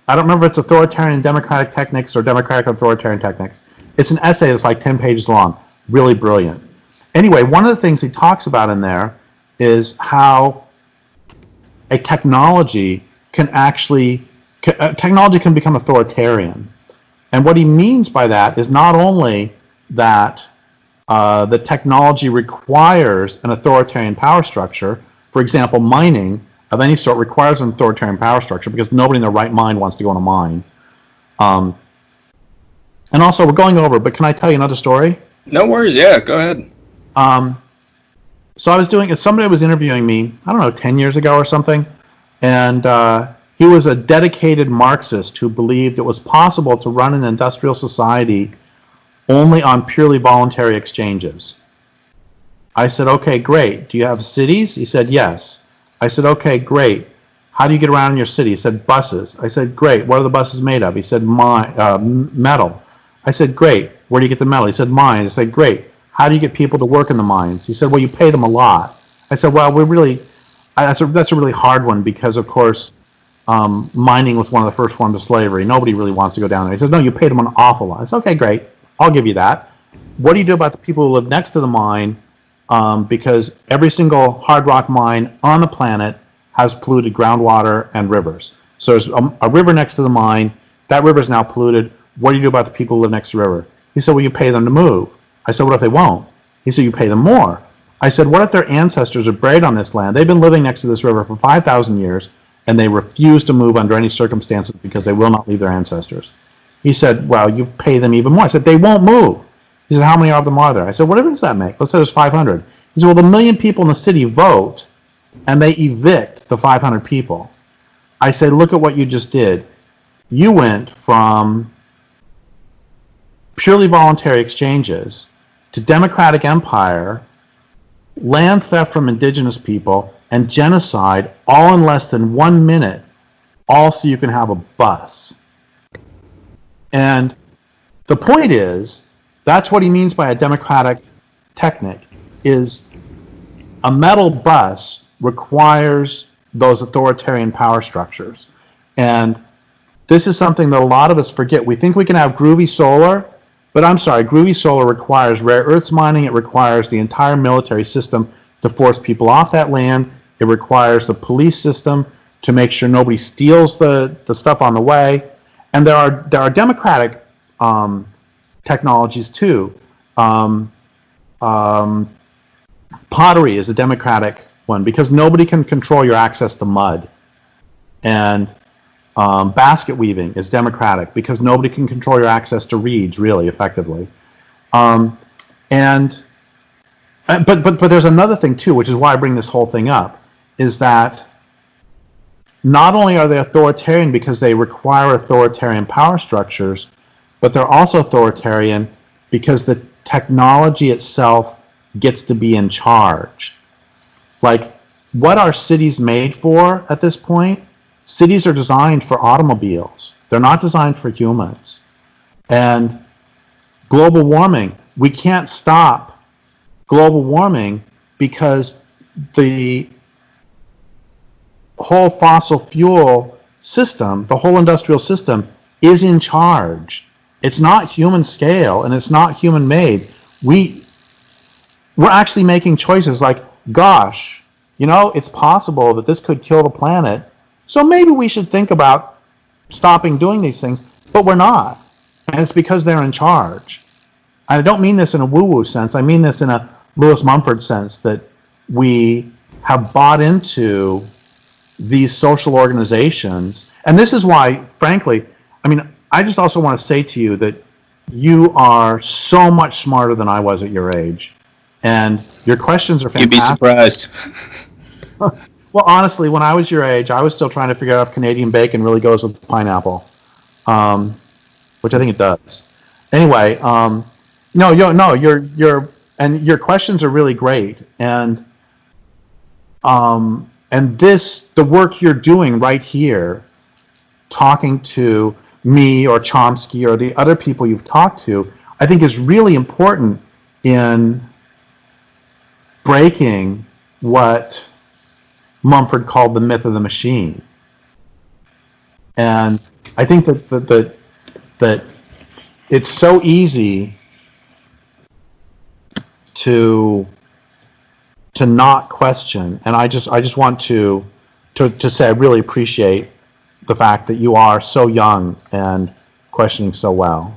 don't remember if it's Authoritarian and Democratic Techniques or Democratic and Authoritarian Techniques. It's an essay that's like 10 pages long. Really brilliant. Anyway, one of the things he talks about in there is how a technology can become authoritarian. And what he means by that is not only that the technology requires an authoritarian power structure. For example, mining of any sort requires an authoritarian power structure because nobody in their right mind wants to go in a mine. And also, we're going over, but can I tell you another story? No worries. Yeah, go ahead. So I was somebody was interviewing me, I don't know, 10 years ago or something, And he was a dedicated Marxist who believed it was possible to run an industrial society only on purely voluntary exchanges. I said, okay, great. Do you have cities? He said, yes. I said, okay, great. How do you get around in your city? He said, buses. I said, great. What are the buses made of? He said, metal. I said, great. Where do you get the metal? He said, mine. I said, great. How do you get people to work in the mines? He said, well, you pay them a lot. I said, well, that's a really hard one because, of course, mining was one of the first forms of slavery. Nobody really wants to go down there. He said, no, you paid them an awful lot. I said, okay, great. I'll give you that. What do you do about the people who live next to the mine? Because every single hard rock mine on the planet has polluted groundwater and rivers. So there's a river next to the mine. That river is now polluted. What do you do about the people who live next to the river? He said, well, you pay them to move. I said, what if they won't? He said, you pay them more. I said, what if their ancestors are buried on this land? They've been living next to this river for 5,000 years, and they refuse to move under any circumstances because they will not leave their ancestors. He said, well, you pay them even more. I said, they won't move. He said, how many of them are there? I said, what difference does that make? Let's say there's 500. He said, well, the million people in the city vote, and they evict the 500 people. I said, look at what you just did. You went from purely voluntary exchanges to democratic empire, land theft from indigenous people, and genocide all in less than 1 minute, all so you can have a bus. And the point is, that's what he means by a democratic technique, is a metal bus requires those authoritarian power structures. And this is something that a lot of us forget. We think we can have groovy solar, but I'm sorry, groovy solar requires rare earths mining. It requires the entire military system to force people off that land. It requires the police system to make sure nobody steals the stuff on the way. And there are democratic technologies too. Pottery is a democratic one because nobody can control your access to mud. And basket weaving is democratic because nobody can control your access to reeds really effectively. But there's another thing too, which is why I bring this whole thing up, is that not only are they authoritarian because they require authoritarian power structures, but they're also authoritarian because the technology itself gets to be in charge. Like, what are cities made for at this point? Cities are designed for automobiles. They're not designed for humans. And global warming, we can't stop global warming because the whole fossil fuel system, the whole industrial system, is in charge. It's not human scale and it's not human made. We're actually making choices like, gosh, it's possible that this could kill the planet. So maybe we should think about stopping doing these things, but we're not. And it's because they're in charge. I don't mean this in a woo-woo sense. I mean this in a Lewis Mumford sense, that we have bought into these social organizations. And this is why, frankly, I just also want to say to you that you are so much smarter than I was at your age. And your questions are fantastic. You'd be surprised. Well, honestly, when I was your age, I was still trying to figure out if Canadian bacon really goes with pineapple, which I think it does. Anyway, your questions are really great, and the work you're doing right here, talking to me or Chomsky or the other people you've talked to, I think is really important in breaking what Mumford called the myth of the machine. And I think that it's so easy to not question. And I just want to say I really appreciate the fact that you are so young and questioning so well.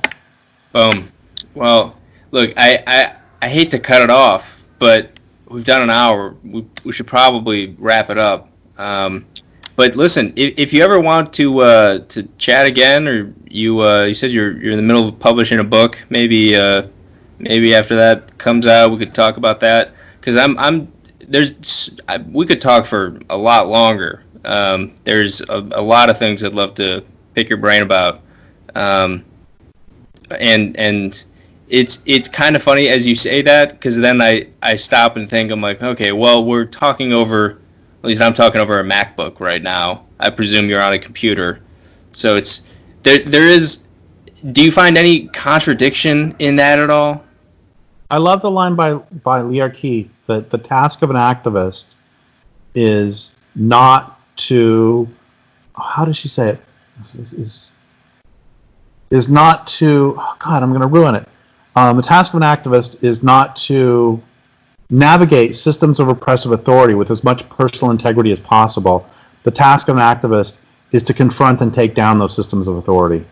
Well, look, I hate to cut it off, but we've done an hour. We should probably wrap it up. But listen, if you ever want to chat again, or you said you're in the middle of publishing a book, maybe after that comes out, we could talk about that. Because we could talk for a lot longer. There's a lot of things I'd love to pick your brain about. And it's kind of funny as you say that, because then I stop and think, I'm like, okay, well, we're talking over, at least I'm talking over a MacBook right now. I presume you're on a computer. So it's, there is, do you find any contradiction in that at all? I love the line by Lear Keith that the task of an activist is not to, how does she say it? Is not to, oh God, I'm going to ruin it. The task of an activist is not to navigate systems of oppressive authority with as much personal integrity as possible. The task of an activist is to confront and take down those systems of authority.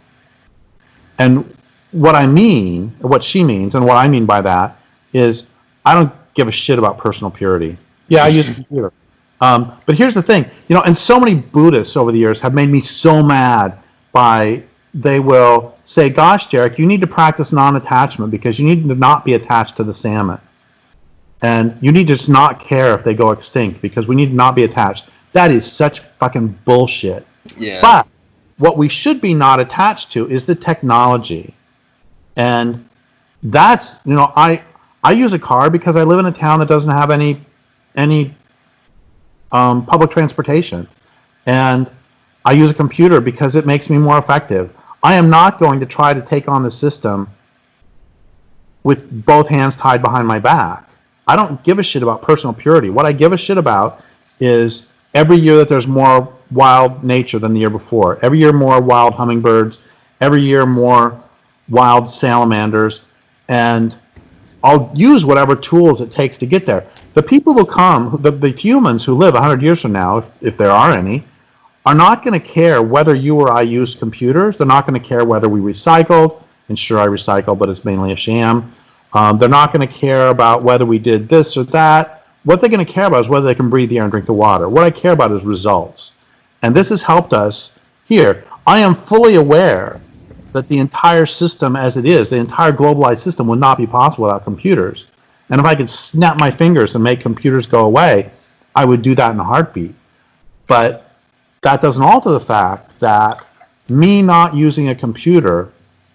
And what I mean, what she means, and what I mean by that is I don't give a shit about personal purity. Yeah, I use a computer. But here's the thing, and so many Buddhists over the years have made me so mad by, they will say, gosh, Derrick, you need to practice non-attachment because you need to not be attached to the salmon. And you need to just not care if they go extinct because we need to not be attached. That is such fucking bullshit. Yeah. But what we should be not attached to is the technology. And that's, I use a car because I live in a town that doesn't have any public transportation. And I use a computer because it makes me more effective. I am not going to try to take on the system with both hands tied behind my back. I don't give a shit about personal purity. What I give a shit about is every year that there's more wild nature than the year before. Every year more wild hummingbirds. Every year more wild salamanders. And I'll use whatever tools it takes to get there. The people who come, the humans who live 100 years from now, if there are any, are not going to care whether you or I used computers. They're not going to care whether we recycled. And sure, I recycle, but it's mainly a sham. They're not going to care about whether we did this or that. What they're going to care about is whether they can breathe the air and drink the water. What I care about is results. And this has helped us here. I am fully aware that the entire system as it is, the entire globalized system, would not be possible without computers. And if I could snap my fingers and make computers go away, I would do that in a heartbeat. But that doesn't alter the fact that me not using a computer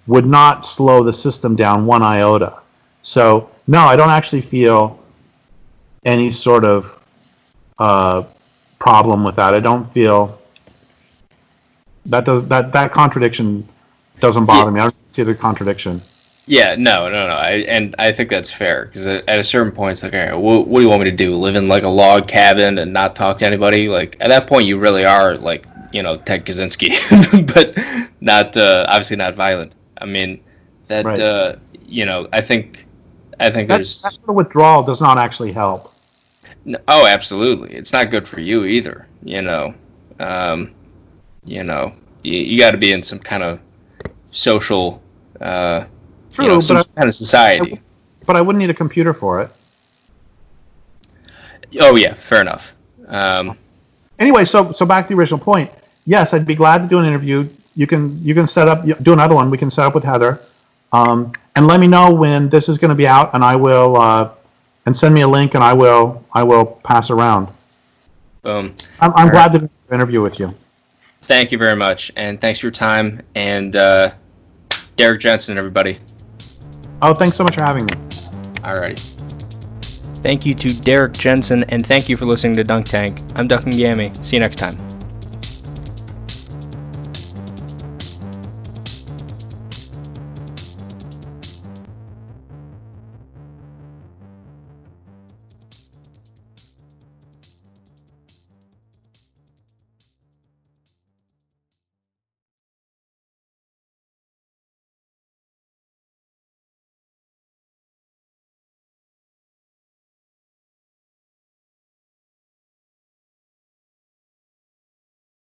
would not slow the system down one iota. So, no, I don't actually feel any sort of problem with that. I don't feel that contradiction doesn't bother me. I don't see the contradiction. Yeah, no. I think that's fair, because at a certain point, it's like, all right, what do you want me to do? Live in like a log cabin and not talk to anybody? Like, at that point, you really are like, Ted Kaczynski, but not obviously not violent. I mean, that right. I think there's that sort of withdrawal does not actually help. No, oh, absolutely, it's not good for you either. You got to be in some kind of social. True, some kind of society. But I wouldn't need a computer for it. Oh yeah, fair enough. Anyway, so back to the original point. Yes, I'd be glad to do an interview. You can set up, do another one. We can set up with Heather, and let me know when this is going to be out, and I will, and send me a link, and I will pass around. Boom. I'm glad to do an interview with you. Thank you very much, and thanks for your time. And Derrick Jensen, everybody. Oh, thanks so much for having me. Alrighty. Thank you to Derrick Jensen, and thank you for listening to Dunk Tank. I'm Duncan Gammy. See you next time.